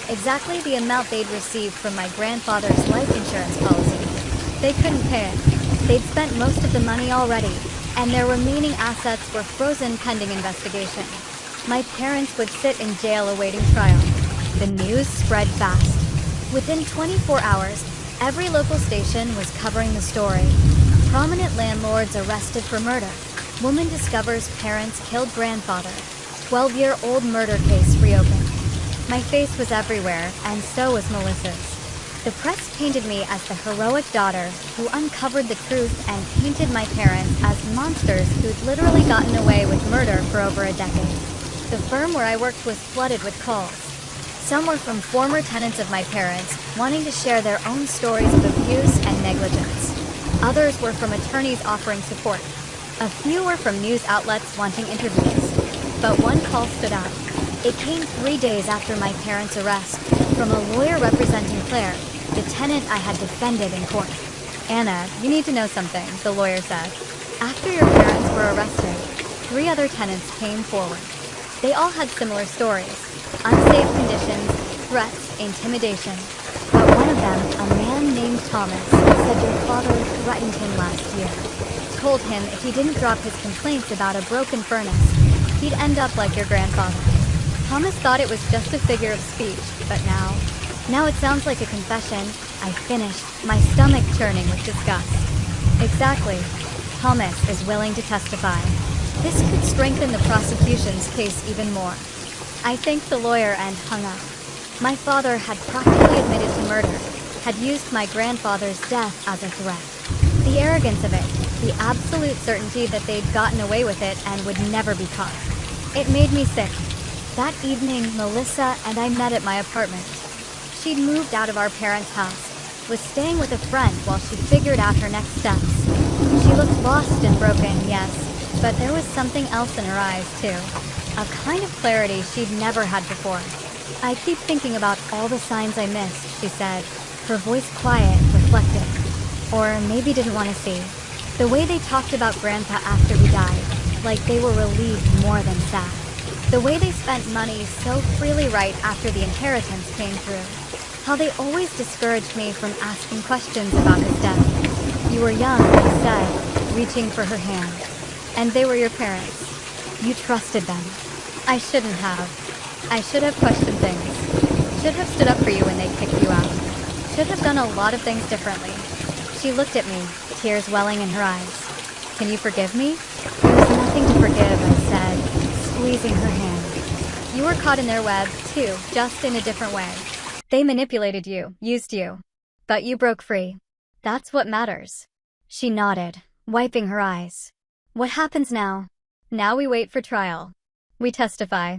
exactly the amount they'd received from my grandfather's life insurance policy. They couldn't pay it. They'd spent most of the money already, and their remaining assets were frozen pending investigation. My parents would sit in jail awaiting trial. The news spread fast. Within 24 hours, every local station was covering the story. Prominent landlords arrested for murder. Woman discovers parents killed grandfather. 12-year-old murder case reopened. My face was everywhere, and so was Melissa's. The press painted me as the heroic daughter who uncovered the truth and painted my parents as monsters who'd literally gotten away with murder for over a decade. The firm where I worked was flooded with calls. Some were from former tenants of my parents wanting to share their own stories of abuse and negligence. Others were from attorneys offering support. A few were from news outlets wanting interviews. But one call stood out. It came 3 days after my parents' arrest, from a lawyer representing Claire, the tenant I had defended in court. "Anna, you need to know something," the lawyer said. "After your parents were arrested, 3 other tenants came forward. They all had similar stories: unsafe conditions, threats, intimidation. But one of them, a man named Thomas, said your father threatened him last year. Told him if he didn't drop his complaints about a broken furnace, he'd end up like your grandfather. Thomas thought it was just a figure of speech, but now it sounds like a confession." I finished, my stomach churning with disgust. "Exactly. Thomas is willing to testify. This could strengthen the prosecution's case even more." I thanked the lawyer and hung up. My father had practically admitted to murder, had used my grandfather's death as a threat. The arrogance of it, the absolute certainty that they'd gotten away with it and would never be caught. It made me sick. That evening, Melissa and I met at my apartment. She'd moved out of our parents' house, was staying with a friend while she figured out her next steps. She looked lost and broken, yes, but there was something else in her eyes, too. A kind of clarity she'd never had before. "I keep thinking about all the signs I missed," she said, her voice quiet, reflective. Or maybe didn't want to see. The way they talked about Grandpa after he died, like they were relieved more than sad. The way they spent money so freely right after the inheritance came through. How they always discouraged me from asking questions about his death. "You were young," I said, reaching for her hand. "And they were your parents. You trusted them." I shouldn't have. I should have questioned things. Should have stood up for you when they kicked you out. Should have done a lot of things differently. She looked at me, tears welling in her eyes. "Can you forgive me?" "There's nothing to forgive," I said, squeezing her hand. "You were caught in their web, too, just in a different way. They manipulated you, used you. But you broke free. That's what matters." She nodded, wiping her eyes. "What happens now?" "Now we wait for trial. We testify.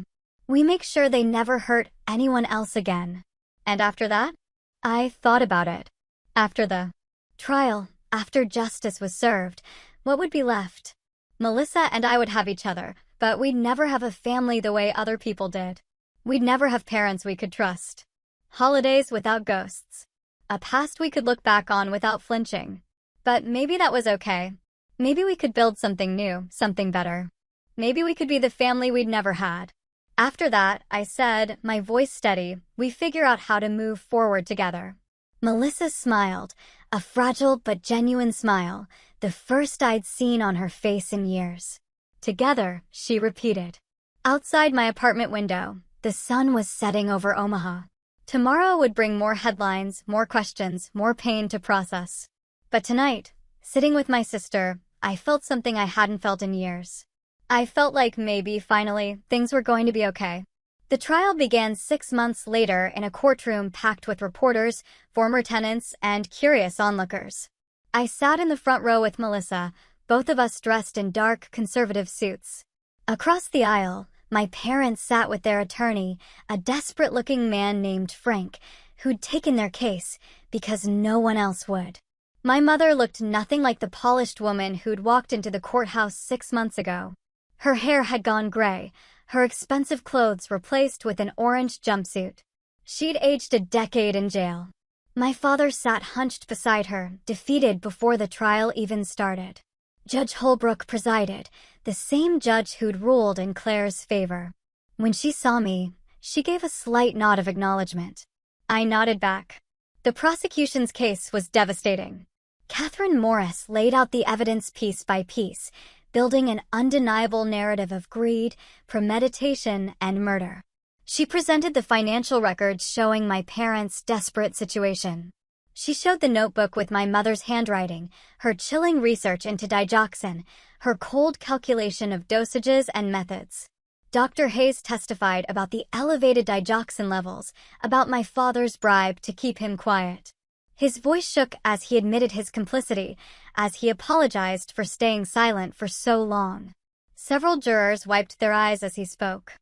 We make sure they never hurt anyone else again." "And after that?" I thought about it. After the trial, after justice was served, what would be left? Melissa and I would have each other, but we'd never have a family the way other people did. We'd never have parents we could trust. Holidays without ghosts. A past we could look back on without flinching. But maybe that was okay. Maybe we could build something new, something better. Maybe we could be the family we'd never had. After that, I said, my voice steady, we figure out how to move forward together. Melissa smiled, a fragile but genuine smile, the first I'd seen on her face in years. Together, she repeated. Outside my apartment window, the sun was setting over Omaha. Tomorrow would bring more headlines, more questions, more pain to process. But tonight, sitting with my sister, I felt something I hadn't felt in years. I felt like maybe, finally, things were going to be okay. The trial began 6 months later in a courtroom packed with reporters, former tenants, and curious onlookers. I sat in the front row with Melissa, both of us dressed in dark, conservative suits. Across the aisle, my parents sat with their attorney, a desperate-looking man named Frank, who'd taken their case because no one else would. My mother looked nothing like the polished woman who'd walked into the courthouse 6 months ago. Her hair had gone gray, her expensive clothes replaced with an orange jumpsuit. She'd aged a decade in jail. My father sat hunched beside her, defeated before the trial even started. Judge Holbrook presided, the same judge who'd ruled in Claire's favor. When she saw me, she gave a slight nod of acknowledgement. I nodded back. The prosecution's case was devastating. Catherine Morris laid out the evidence piece by piece, building an undeniable narrative of greed, premeditation, and murder. She presented the financial records showing my parents' desperate situation. She showed the notebook with my mother's handwriting, her chilling research into digoxin, her cold calculation of dosages and methods. Dr. Hayes testified about the elevated digoxin levels, about my father's bribe to keep him quiet. His voice shook as he admitted his complicity, as he apologized for staying silent for so long. Several jurors wiped their eyes as he spoke.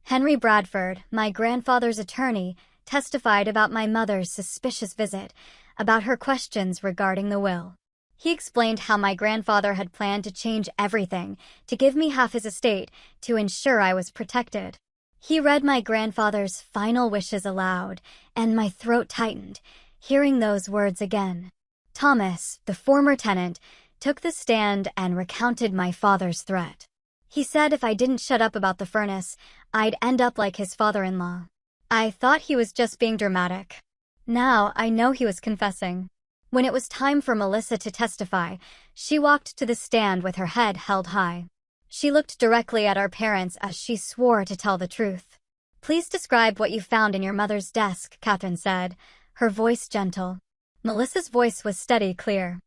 Henry Bradford, my grandfather's attorney, testified about my mother's suspicious visit, about her questions regarding the will. He explained how my grandfather had planned to change everything, to give me half his estate, to ensure I was protected. He read my grandfather's final wishes aloud, and my throat tightened, hearing those words again. Thomas, the former tenant, took the stand and recounted my father's threat. He said if I didn't shut up about the furnace, I'd end up like his father-in-law. I thought he was just being dramatic. Now I know he was confessing. When it was time for Melissa to testify, she walked to the stand with her head held high. She looked directly at our parents as she swore to tell the truth. "Please describe what you found in your mother's desk," Catherine said, her voice gentle. Melissa's voice was steady, clear.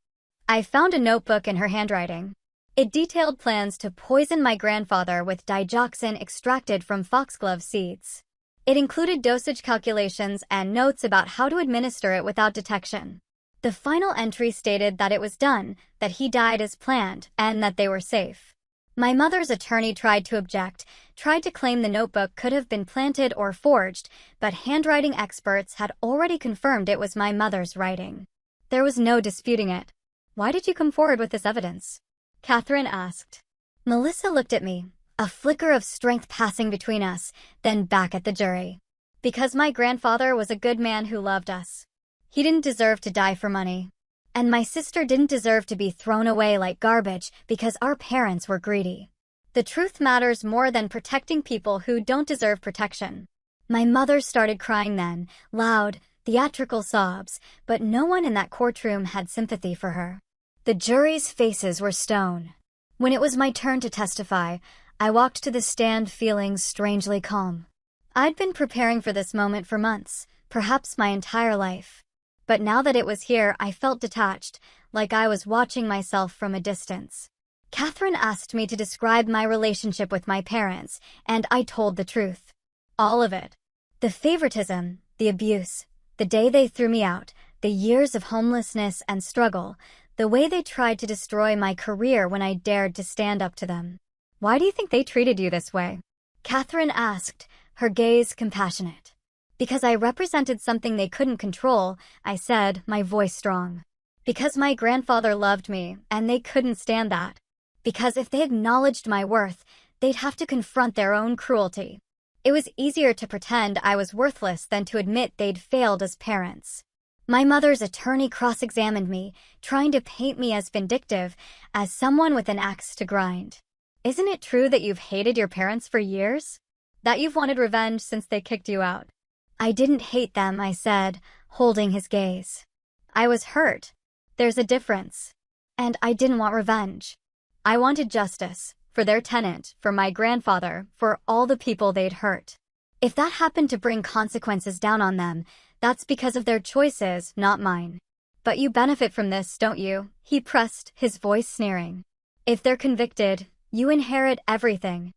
"I found a notebook in her handwriting. It detailed plans to poison my grandfather with digoxin extracted from foxglove seeds. It included dosage calculations and notes about how to administer it without detection. The final entry stated that it was done, that he died as planned, and that they were safe." My mother's attorney tried to object, tried to claim the notebook could have been planted or forged, but handwriting experts had already confirmed it was my mother's writing. There was no disputing it. "Why did you come forward with this evidence?" Catherine asked. Melissa looked at me, a flicker of strength passing between us, then back at the jury. "Because my grandfather was a good man who loved us. He didn't deserve to die for money. And my sister didn't deserve to be thrown away like garbage because our parents were greedy. The truth matters more than protecting people who don't deserve protection." My mother started crying then, loud, theatrical sobs, but no one in that courtroom had sympathy for her. The jury's faces were stone. When it was my turn to testify, I walked to the stand feeling strangely calm. I'd been preparing for this moment for months, perhaps my entire life. But now that it was here, I felt detached, like I was watching myself from a distance. Catherine asked me to describe my relationship with my parents, and I told the truth. All of it. The favoritism, the abuse, the day they threw me out, the years of homelessness and struggle, the way they tried to destroy my career when I dared to stand up to them. "Why do you think they treated you this way?" Catherine asked, her gaze compassionate. "Because I represented something they couldn't control," I said, my voice strong. "Because my grandfather loved me, and they couldn't stand that. Because if they acknowledged my worth, they'd have to confront their own cruelty. It was easier to pretend I was worthless than to admit they'd failed as parents." My mother's attorney cross-examined me, trying to paint me as vindictive, as someone with an axe to grind. "Isn't it true that you've hated your parents for years? That you've wanted revenge since they kicked you out?" "I didn't hate them," I said, holding his gaze. "I was hurt. There's a difference. And I didn't want revenge. I wanted justice, for their tenant, for my grandfather, for all the people they'd hurt. If that happened to bring consequences down on them, that's because of their choices, not mine. But you benefit from this, don't you?" he pressed, his voice sneering. "If they're convicted, you inherit everything."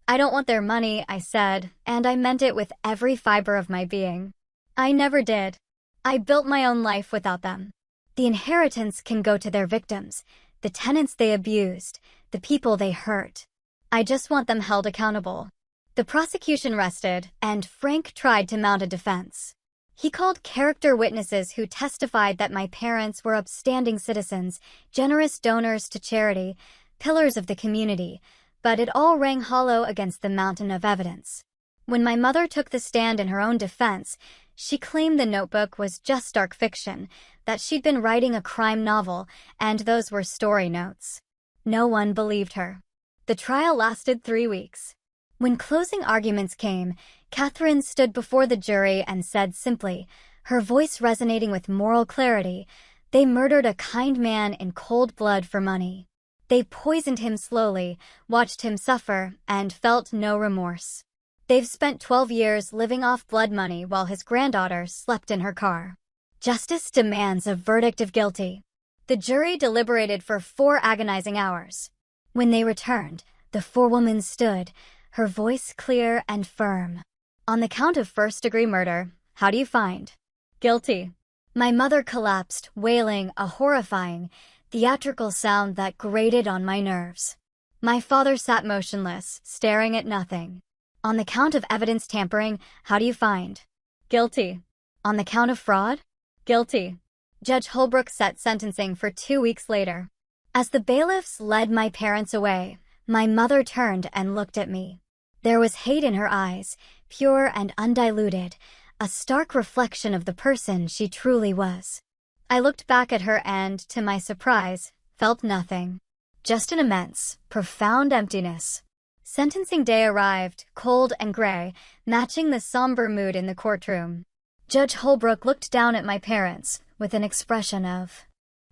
"I don't want their money," I said, and I meant it with every fiber of my being. "I never did. I built my own life without them. The inheritance can go to their victims, the tenants they abused, the people they hurt. I just want them held accountable." The prosecution rested, and Frank tried to mount a defense. He called character witnesses who testified that my parents were upstanding citizens, generous donors to charity, pillars of the community, but it all rang hollow against the mountain of evidence. When my mother took the stand in her own defense, she claimed the notebook was just dark fiction, that she'd been writing a crime novel, and those were story notes. No one believed her. The trial lasted 3 weeks. When closing arguments came, Catherine stood before the jury and said simply, her voice resonating with moral clarity, "They murdered a kind man in cold blood for money. They poisoned him slowly, watched him suffer, and felt no remorse. They've spent 12 years living off blood money while his granddaughter slept in her car. Justice demands a verdict of guilty." The jury deliberated for 4 agonizing hours. When they returned, the forewoman stood, her voice clear and firm. "On the count of first-degree murder, how do you find?" "Guilty." My mother collapsed, wailing a horrifying, theatrical sound that grated on my nerves. My father sat motionless, staring at nothing. On the count of evidence tampering, how do you find? Guilty. On the count of fraud? Guilty. Judge Holbrook set sentencing for 2 weeks later. As the bailiffs led my parents away, my mother turned and looked at me. There was hate in her eyes, pure and undiluted, a stark reflection of the person she truly was. I looked back at her and, to my surprise, felt nothing. Just an immense, profound emptiness. Sentencing day arrived, cold and gray, matching the somber mood in the courtroom. Judge Holbrook looked down at my parents with an expression of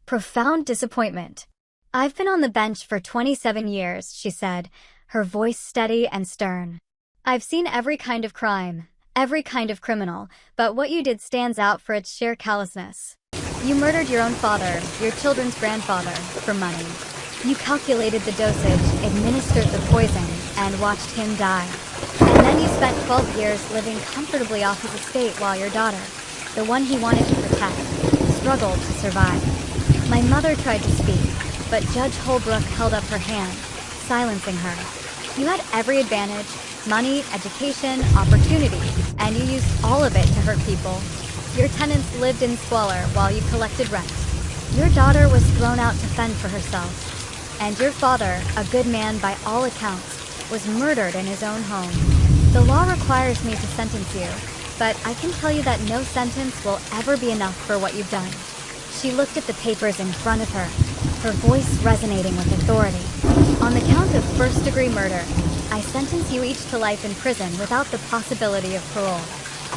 profound disappointment. "I've been on the bench for 27 years, she said, her voice steady and stern. "I've seen every kind of crime, every kind of criminal, but what you did stands out for its sheer callousness. You murdered your own father, your children's grandfather, for money. You calculated the dosage, administered the poison, and watched him die. And then you spent 12 years living comfortably off his estate while your daughter, the one he wanted to protect, struggled to survive." My mother tried to speak, but Judge Holbrook held up her hand, silencing her. "You had every advantage, money, education, opportunity, and you used all of it to hurt people. Your tenants lived in squalor while you collected rent. Your daughter was thrown out to fend for herself. And your father, a good man by all accounts, was murdered in his own home. The law requires me to sentence you, but I can tell you that no sentence will ever be enough for what you've done." She looked at the papers in front of her, her voice resonating with authority. "On the count of first-degree murder, I sentence you each to life in prison without the possibility of parole.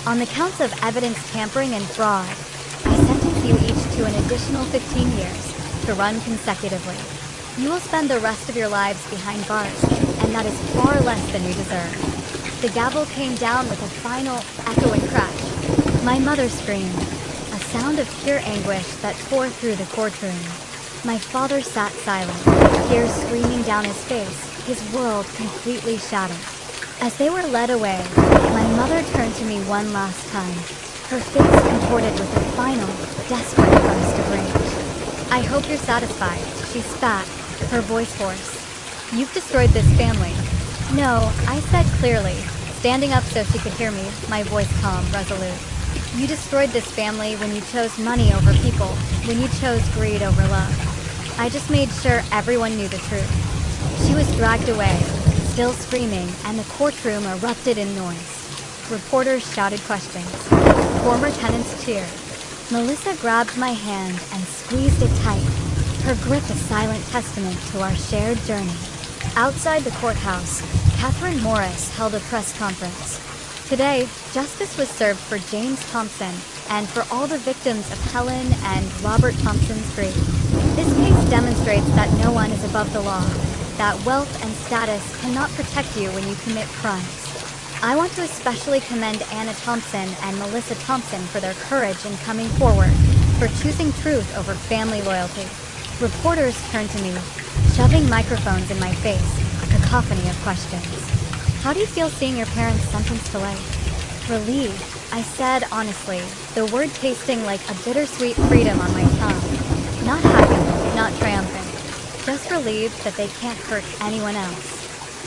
On the counts of evidence tampering and fraud, I sentence you each to an additional 15 years, to run consecutively. You will spend the rest of your lives behind bars, and that is far less than you deserve." The gavel came down with a final, echoing crash. My mother screamed, a sound of pure anguish that tore through the courtroom. My father sat silent, tears streaming down his face, his world completely shattered. As they were led away, my mother turned to me one last time, her face contorted with a final, desperate burst of rage. "I hope you're satisfied," she spat, her voice hoarse. "You've destroyed this family." "No," I said clearly, standing up so she could hear me, my voice calm, resolute. "You destroyed this family when you chose money over people, when you chose greed over love. I just made sure everyone knew the truth." She was dragged away, still screaming, and the courtroom erupted in noise. Reporters shouted questions. Former tenants cheered. Melissa grabbed my hand and squeezed it tight, her grip a silent testament to our shared journey. Outside the courthouse, Catherine Morris held a press conference. Today, justice was served for James Thompson and for all the victims of Helen and Robert Thompson's grief. This case demonstrates that no one is above the law, that wealth and status cannot protect you when you commit crimes. I want to especially commend Anna Thompson and Melissa Thompson for their courage in coming forward, for choosing truth over family loyalty. Reporters turned to me, shoving microphones in my face, a cacophony of questions. "How do you feel seeing your parents sentenced to life?" "Relieved," I said honestly, the word tasting like a bittersweet freedom on my tongue. Not happy, not triumphant, just relieved that they can't hurt anyone else.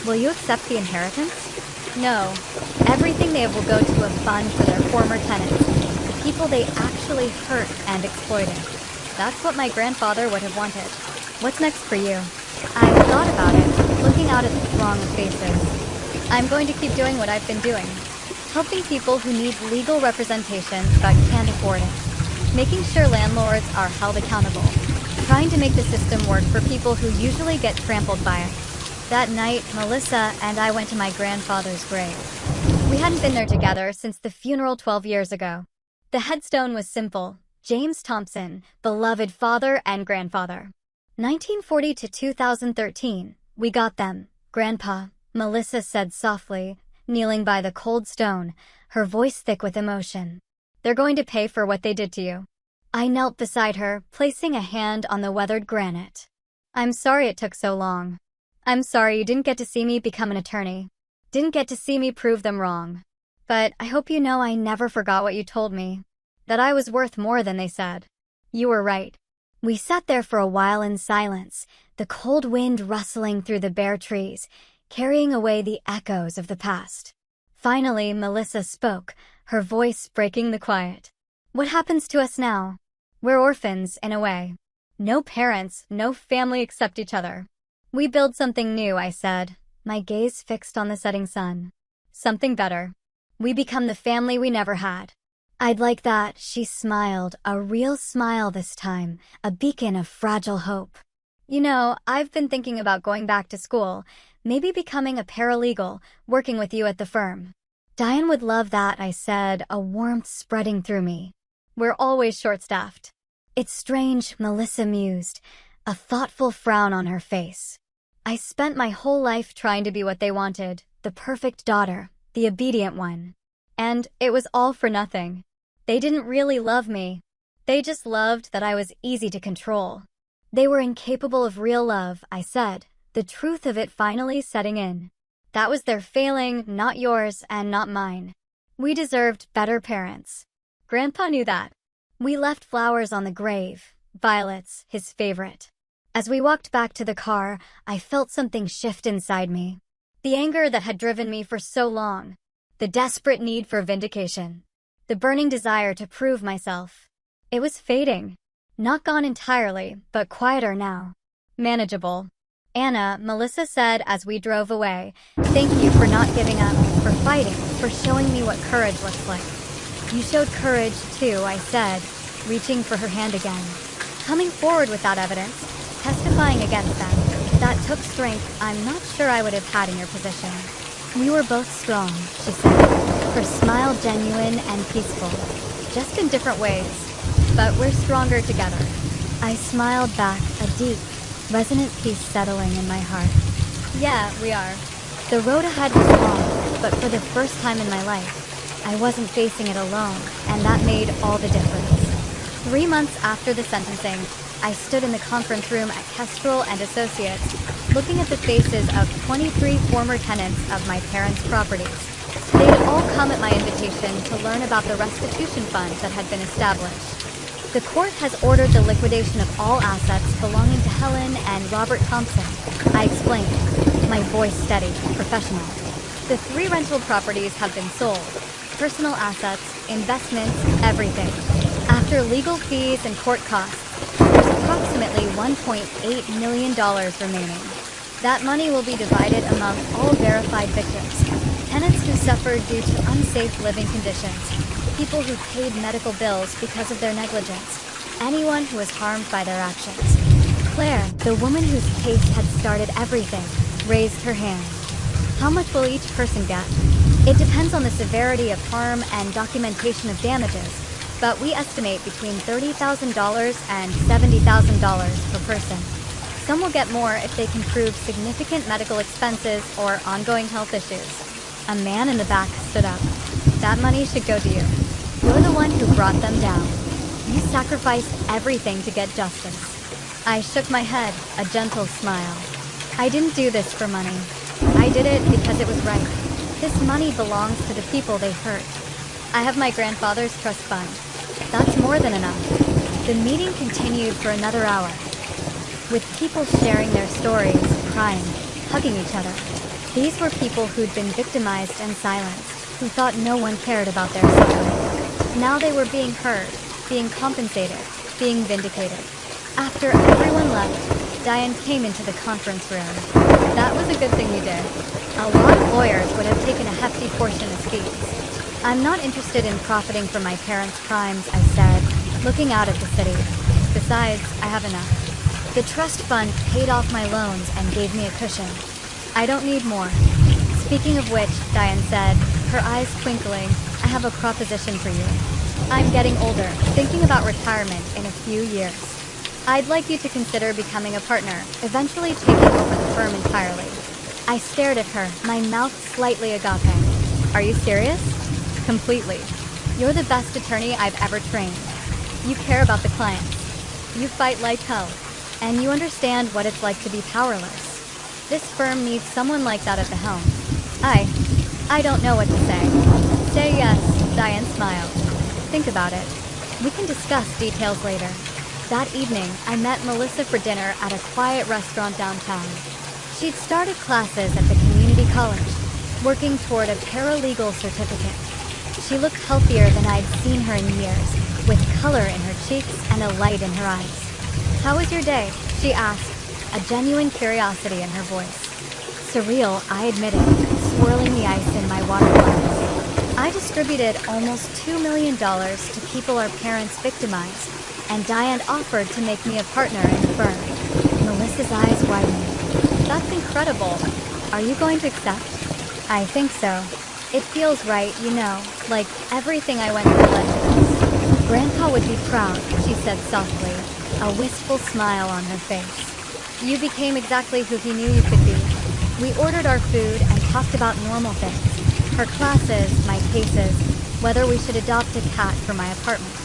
"Will you accept the inheritance?" "No. Everything they have will go to a fund for their former tenants, the people they actually hurt and exploited. That's what my grandfather would have wanted." "What's next for you?" I thought about it, looking out at the throng of faces. "I'm going to keep doing what I've been doing, helping people who need legal representation but can't afford it, making sure landlords are held accountable, trying to make the system work for people who usually get trampled by it." That night, Melissa and I went to my grandfather's grave. We hadn't been there together since the funeral 12 years ago. The headstone was simple: James Thompson, beloved father and grandfather. 1940 to 2013, we got them, Grandpa, Melissa said softly, kneeling by the cold stone, her voice thick with emotion. "They're going to pay for what they did to you." I knelt beside her, placing a hand on the weathered granite. "I'm sorry it took so long. I'm sorry you didn't get to see me become an attorney. Didn't get to see me prove them wrong. But I hope you know I never forgot what you told me. That I was worth more than they said. You were right. We sat there for a while in silence, the cold wind rustling through the bare trees, carrying away the echoes of the past. Finally, Melissa spoke, her voice breaking the quiet. What happens to us now? We're orphans, in a way. No parents, no family except each other. We build something new, I said, my gaze fixed on the setting sun. Something better. We become the family we never had. I'd like that, she smiled, a real smile this time, a beacon of fragile hope. You know, I've been thinking about going back to school, maybe becoming a paralegal, working with you at the firm. Diane would love that, I said, a warmth spreading through me. We're always short-staffed. It's strange, Melissa mused, a thoughtful frown on her face. I spent my whole life trying to be what they wanted, the perfect daughter, the obedient one. And it was all for nothing. They didn't really love me. They just loved that I was easy to control. They were incapable of real love, I said, the truth of it finally setting in. That was their failing, not yours and not mine. We deserved better parents. Grandpa knew that. We left flowers on the grave, violets, his favorite. As we walked back to the car, I felt something shift inside me. The anger that had driven me for so long. The desperate need for vindication. The burning desire to prove myself. It was fading. Not gone entirely, but quieter now. Manageable. Anna, Melissa said as we drove away, thank you for not giving up, for fighting, for showing me what courage looks like. You showed courage, too, I said, reaching for her hand again. Coming forward without evidence, testifying against them, that took strength I'm not sure I would have had in your position. We were both strong, she said, her smile genuine and peaceful, just in different ways, but we're stronger together. I smiled back, a deep, resonant peace settling in my heart. Yeah, we are. The road ahead was long, but for the first time in my life, I wasn't facing it alone, and that made all the difference. 3 months after the sentencing, I stood in the conference room at Kestrel and Associates, looking at the faces of 23 former tenants of my parents' properties. They'd all come at my invitation to learn about the restitution fund that had been established. The court has ordered the liquidation of all assets belonging to Helen and Robert Thompson, I explained, my voice steady, professional. The 3 rental properties have been sold. Personal assets, investments, everything. After legal fees and court costs, there's approximately $1.8 million remaining. That money will be divided among all verified victims, tenants who suffered due to unsafe living conditions, people who paid medical bills because of their negligence, anyone who was harmed by their actions. Claire, the woman whose case had started everything, raised her hand. How much will each person get? It depends on the severity of harm and documentation of damages, but we estimate between $30,000 and $70,000 per person. Some will get more if they can prove significant medical expenses or ongoing health issues. A man in the back stood up. That money should go to you. You're the one who brought them down. You sacrificed everything to get justice. I shook my head, a gentle smile. I didn't do this for money. I did it because it was right. This money belongs to the people they hurt. I have my grandfather's trust fund. That's more than enough. The meeting continued for another hour, with people sharing their stories, crying, hugging each other. These were people who'd been victimized and silenced, who thought no one cared about their suffering. Now they were being heard, being compensated, being vindicated. After everyone left, Diane came into the conference room. That was a good thing you did. A lot of lawyers would have taken a hefty portion as fees. I'm not interested in profiting from my parents' crimes, I said, looking out at the city. Besides, I have enough. The trust fund paid off my loans and gave me a cushion. I don't need more. Speaking of which, Diane said, her eyes twinkling, I have a proposition for you. I'm getting older, thinking about retirement in a few years. I'd like you to consider becoming a partner, eventually taking over the firm entirely. I stared at her, my mouth slightly agape. Are you serious? Completely. You're the best attorney I've ever trained. You care about the clients. You fight like hell. And you understand what it's like to be powerless. This firm needs someone like that at the helm. I don't know what to say. Say yes, Diane smiled. Think about it. We can discuss details later. That evening, I met Melissa for dinner at a quiet restaurant downtown. She'd started classes at the community college, working toward a paralegal certificate. She looked healthier than I'd seen her in years, with color in her cheeks and a light in her eyes. "How was your day?" she asked, a genuine curiosity in her voice. Surreal, I admitted, swirling the ice in my water glass. "I distributed almost $2 million to people our parents victimized, and Diane offered to make me a partner in the firm." Melissa's eyes widened. "That's incredible. Are you going to accept?" "I think so. It feels right, you know, like everything I went through led to this." "Grandpa would be proud," she said softly, a wistful smile on her face. "You became exactly who he knew you could be." We ordered our food and talked about normal things. Her classes, my cases, whether we should adopt a cat for my apartment.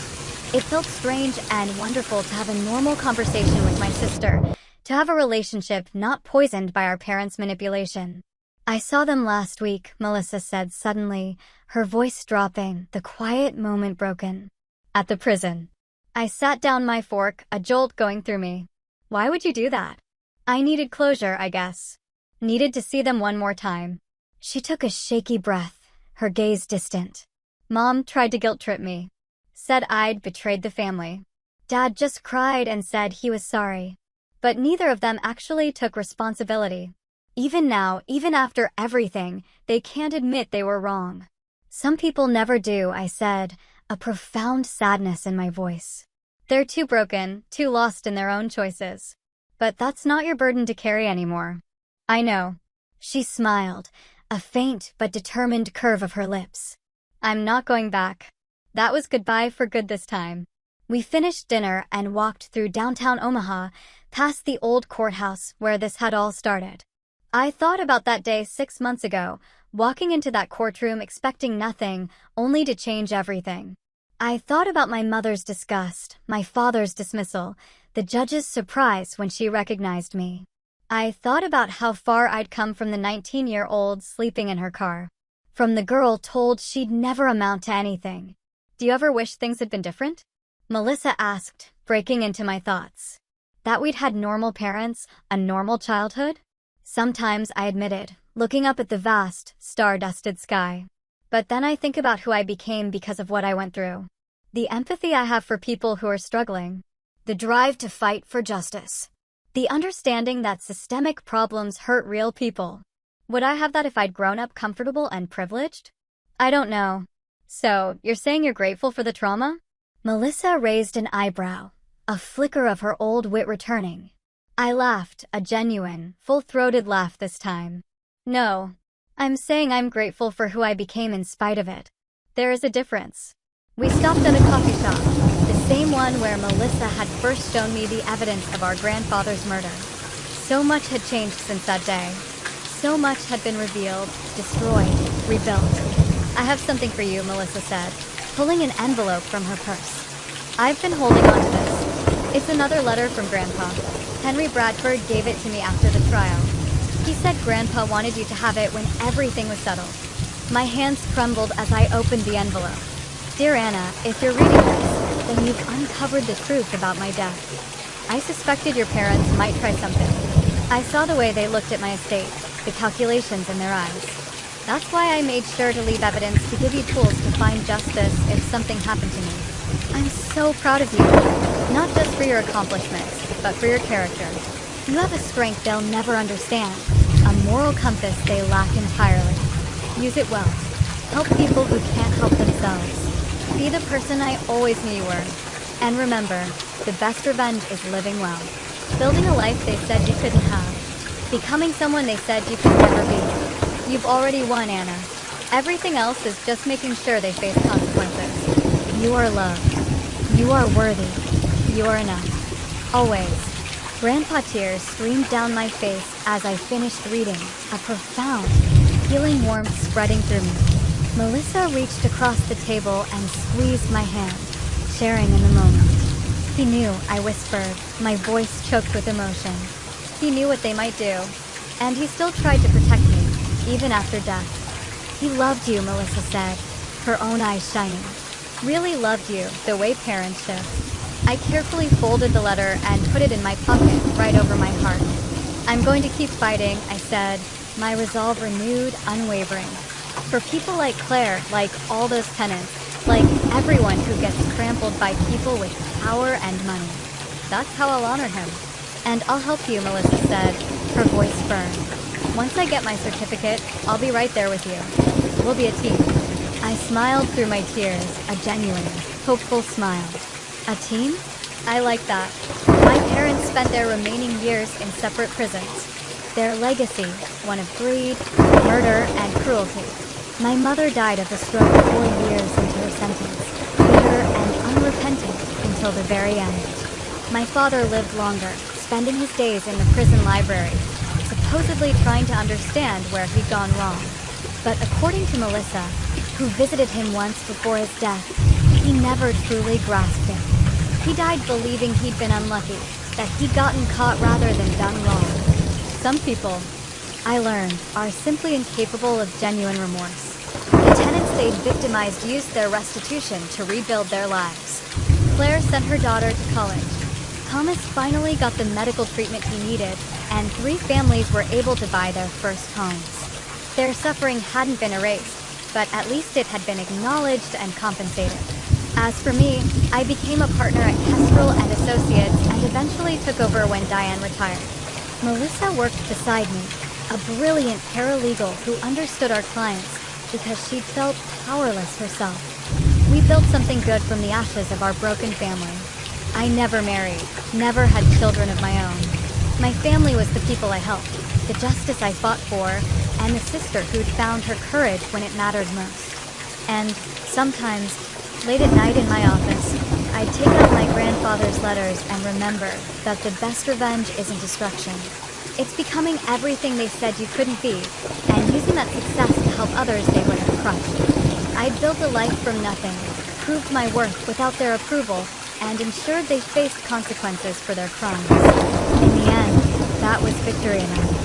It felt strange and wonderful to have a normal conversation with my sister, to have a relationship not poisoned by our parents' manipulation. "I saw them last week," Melissa said suddenly, her voice dropping, the quiet moment broken. "At the prison." I sat down my fork, a jolt going through me. Why would you do that? I needed closure, I guess. Needed to see them one more time. She took a shaky breath, her gaze distant. Mom tried to guilt-trip me. Said I'd betrayed the family. Dad just cried and said he was sorry. But neither of them actually took responsibility. Even now, even after everything, they can't admit they were wrong. Some people never do, I said, a profound sadness in my voice. They're too broken, too lost in their own choices. But that's not your burden to carry anymore. I know. She smiled, a faint but determined curve of her lips. I'm not going back. That was goodbye for good this time. We finished dinner and walked through downtown Omaha, past the old courthouse where this had all started. I thought about that day 6 months ago, walking into that courtroom expecting nothing, only to change everything. I thought about my mother's disgust, my father's dismissal, the judge's surprise when she recognized me. I thought about how far I'd come from the 19-year-old sleeping in her car. From the girl told she'd never amount to anything. Do you ever wish things had been different? Melissa asked, breaking into my thoughts. That we'd had normal parents, a normal childhood? Sometimes, I admitted, looking up at the vast, star-dusted sky. But then I think about who I became because of what I went through. The empathy I have for people who are struggling. The drive to fight for justice. The understanding that systemic problems hurt real people. Would I have that if I'd grown up comfortable and privileged? I don't know. So, you're saying you're grateful for the trauma? Melissa raised an eyebrow, a flicker of her old wit returning. I laughed, a genuine, full-throated laugh this time. No, I'm saying I'm grateful for who I became in spite of it. There is a difference. We stopped at a coffee shop, the same one where Melissa had first shown me the evidence of our grandfather's murder. So much had changed since that day. So much had been revealed, destroyed, rebuilt. I have something for you, Melissa said, pulling an envelope from her purse. I've been holding on to this. It's another letter from Grandpa. Henry Bradford gave it to me after the trial. He said Grandpa wanted you to have it when everything was settled. My hands trembled as I opened the envelope. Dear Anna, if you're reading this, then you've uncovered the truth about my death. I suspected your parents might try something. I saw the way they looked at my estate, the calculations in their eyes. That's why I made sure to leave evidence to give you tools to find justice if something happened to me. I'm so proud of you, not just for your accomplishments, but for your character. You have a strength they'll never understand, a moral compass they lack entirely. Use it well. Help people who can't help themselves. Be the person I always knew you were. And remember, the best revenge is living well. Building a life they said you couldn't have. Becoming someone they said you could never be. You've already won, Anna. Everything else is just making sure they face consequences. You are loved. You are worthy. You are enough. Always. Grandpa tears streamed down my face as I finished reading, a profound, healing warmth spreading through me. Melissa reached across the table and squeezed my hand, sharing in the moment. He knew, I whispered, my voice choked with emotion. He knew what they might do, and he still tried to protect me, even after death. He loved you, Melissa said, her own eyes shining. Really loved you, the way parents should. I carefully folded the letter and put it in my pocket, right over my heart. I'm going to keep fighting, I said, my resolve renewed, unwavering. For people like Claire, like all those tenants, like everyone who gets trampled by people with power and money. That's how I'll honor him. And I'll help you, Melissa said, her voice firm. Once I get my certificate, I'll be right there with you. We'll be a team. I smiled through my tears, a genuine, hopeful smile. A team? I like that. My parents spent their remaining years in separate prisons. Their legacy, one of greed, murder, and cruelty. My mother died of a stroke 4 years into her sentence, bitter and unrepentant until the very end. My father lived longer, spending his days in the prison library, supposedly trying to understand where he'd gone wrong. But according to Melissa, who visited him once before his death, he never truly grasped it. He died believing he'd been unlucky, that he'd gotten caught rather than done wrong. Some people, I learned, are simply incapable of genuine remorse. The tenants they'd victimized used their restitution to rebuild their lives. Claire sent her daughter to college. Thomas finally got the medical treatment he needed, and 3 families were able to buy their first homes. Their suffering hadn't been erased, but at least it had been acknowledged and compensated. As for me, I became a partner at Kestrel and Associates and eventually took over when Diane retired. Melissa worked beside me, a brilliant paralegal who understood our clients because she'd felt powerless herself. We built something good from the ashes of our broken family. I never married, never had children of my own. My family was the people I helped, the justice I fought for, and the sister who'd found her courage when it mattered most. And sometimes, late at night in my office, I'd take out my grandfather's letters and remember that the best revenge isn't destruction. It's becoming everything they said you couldn't be, and using that success to help others they would have crushed. I'd built a life from nothing, proved my worth without their approval, and ensured they faced consequences for their crimes. In the end, that was victory enough.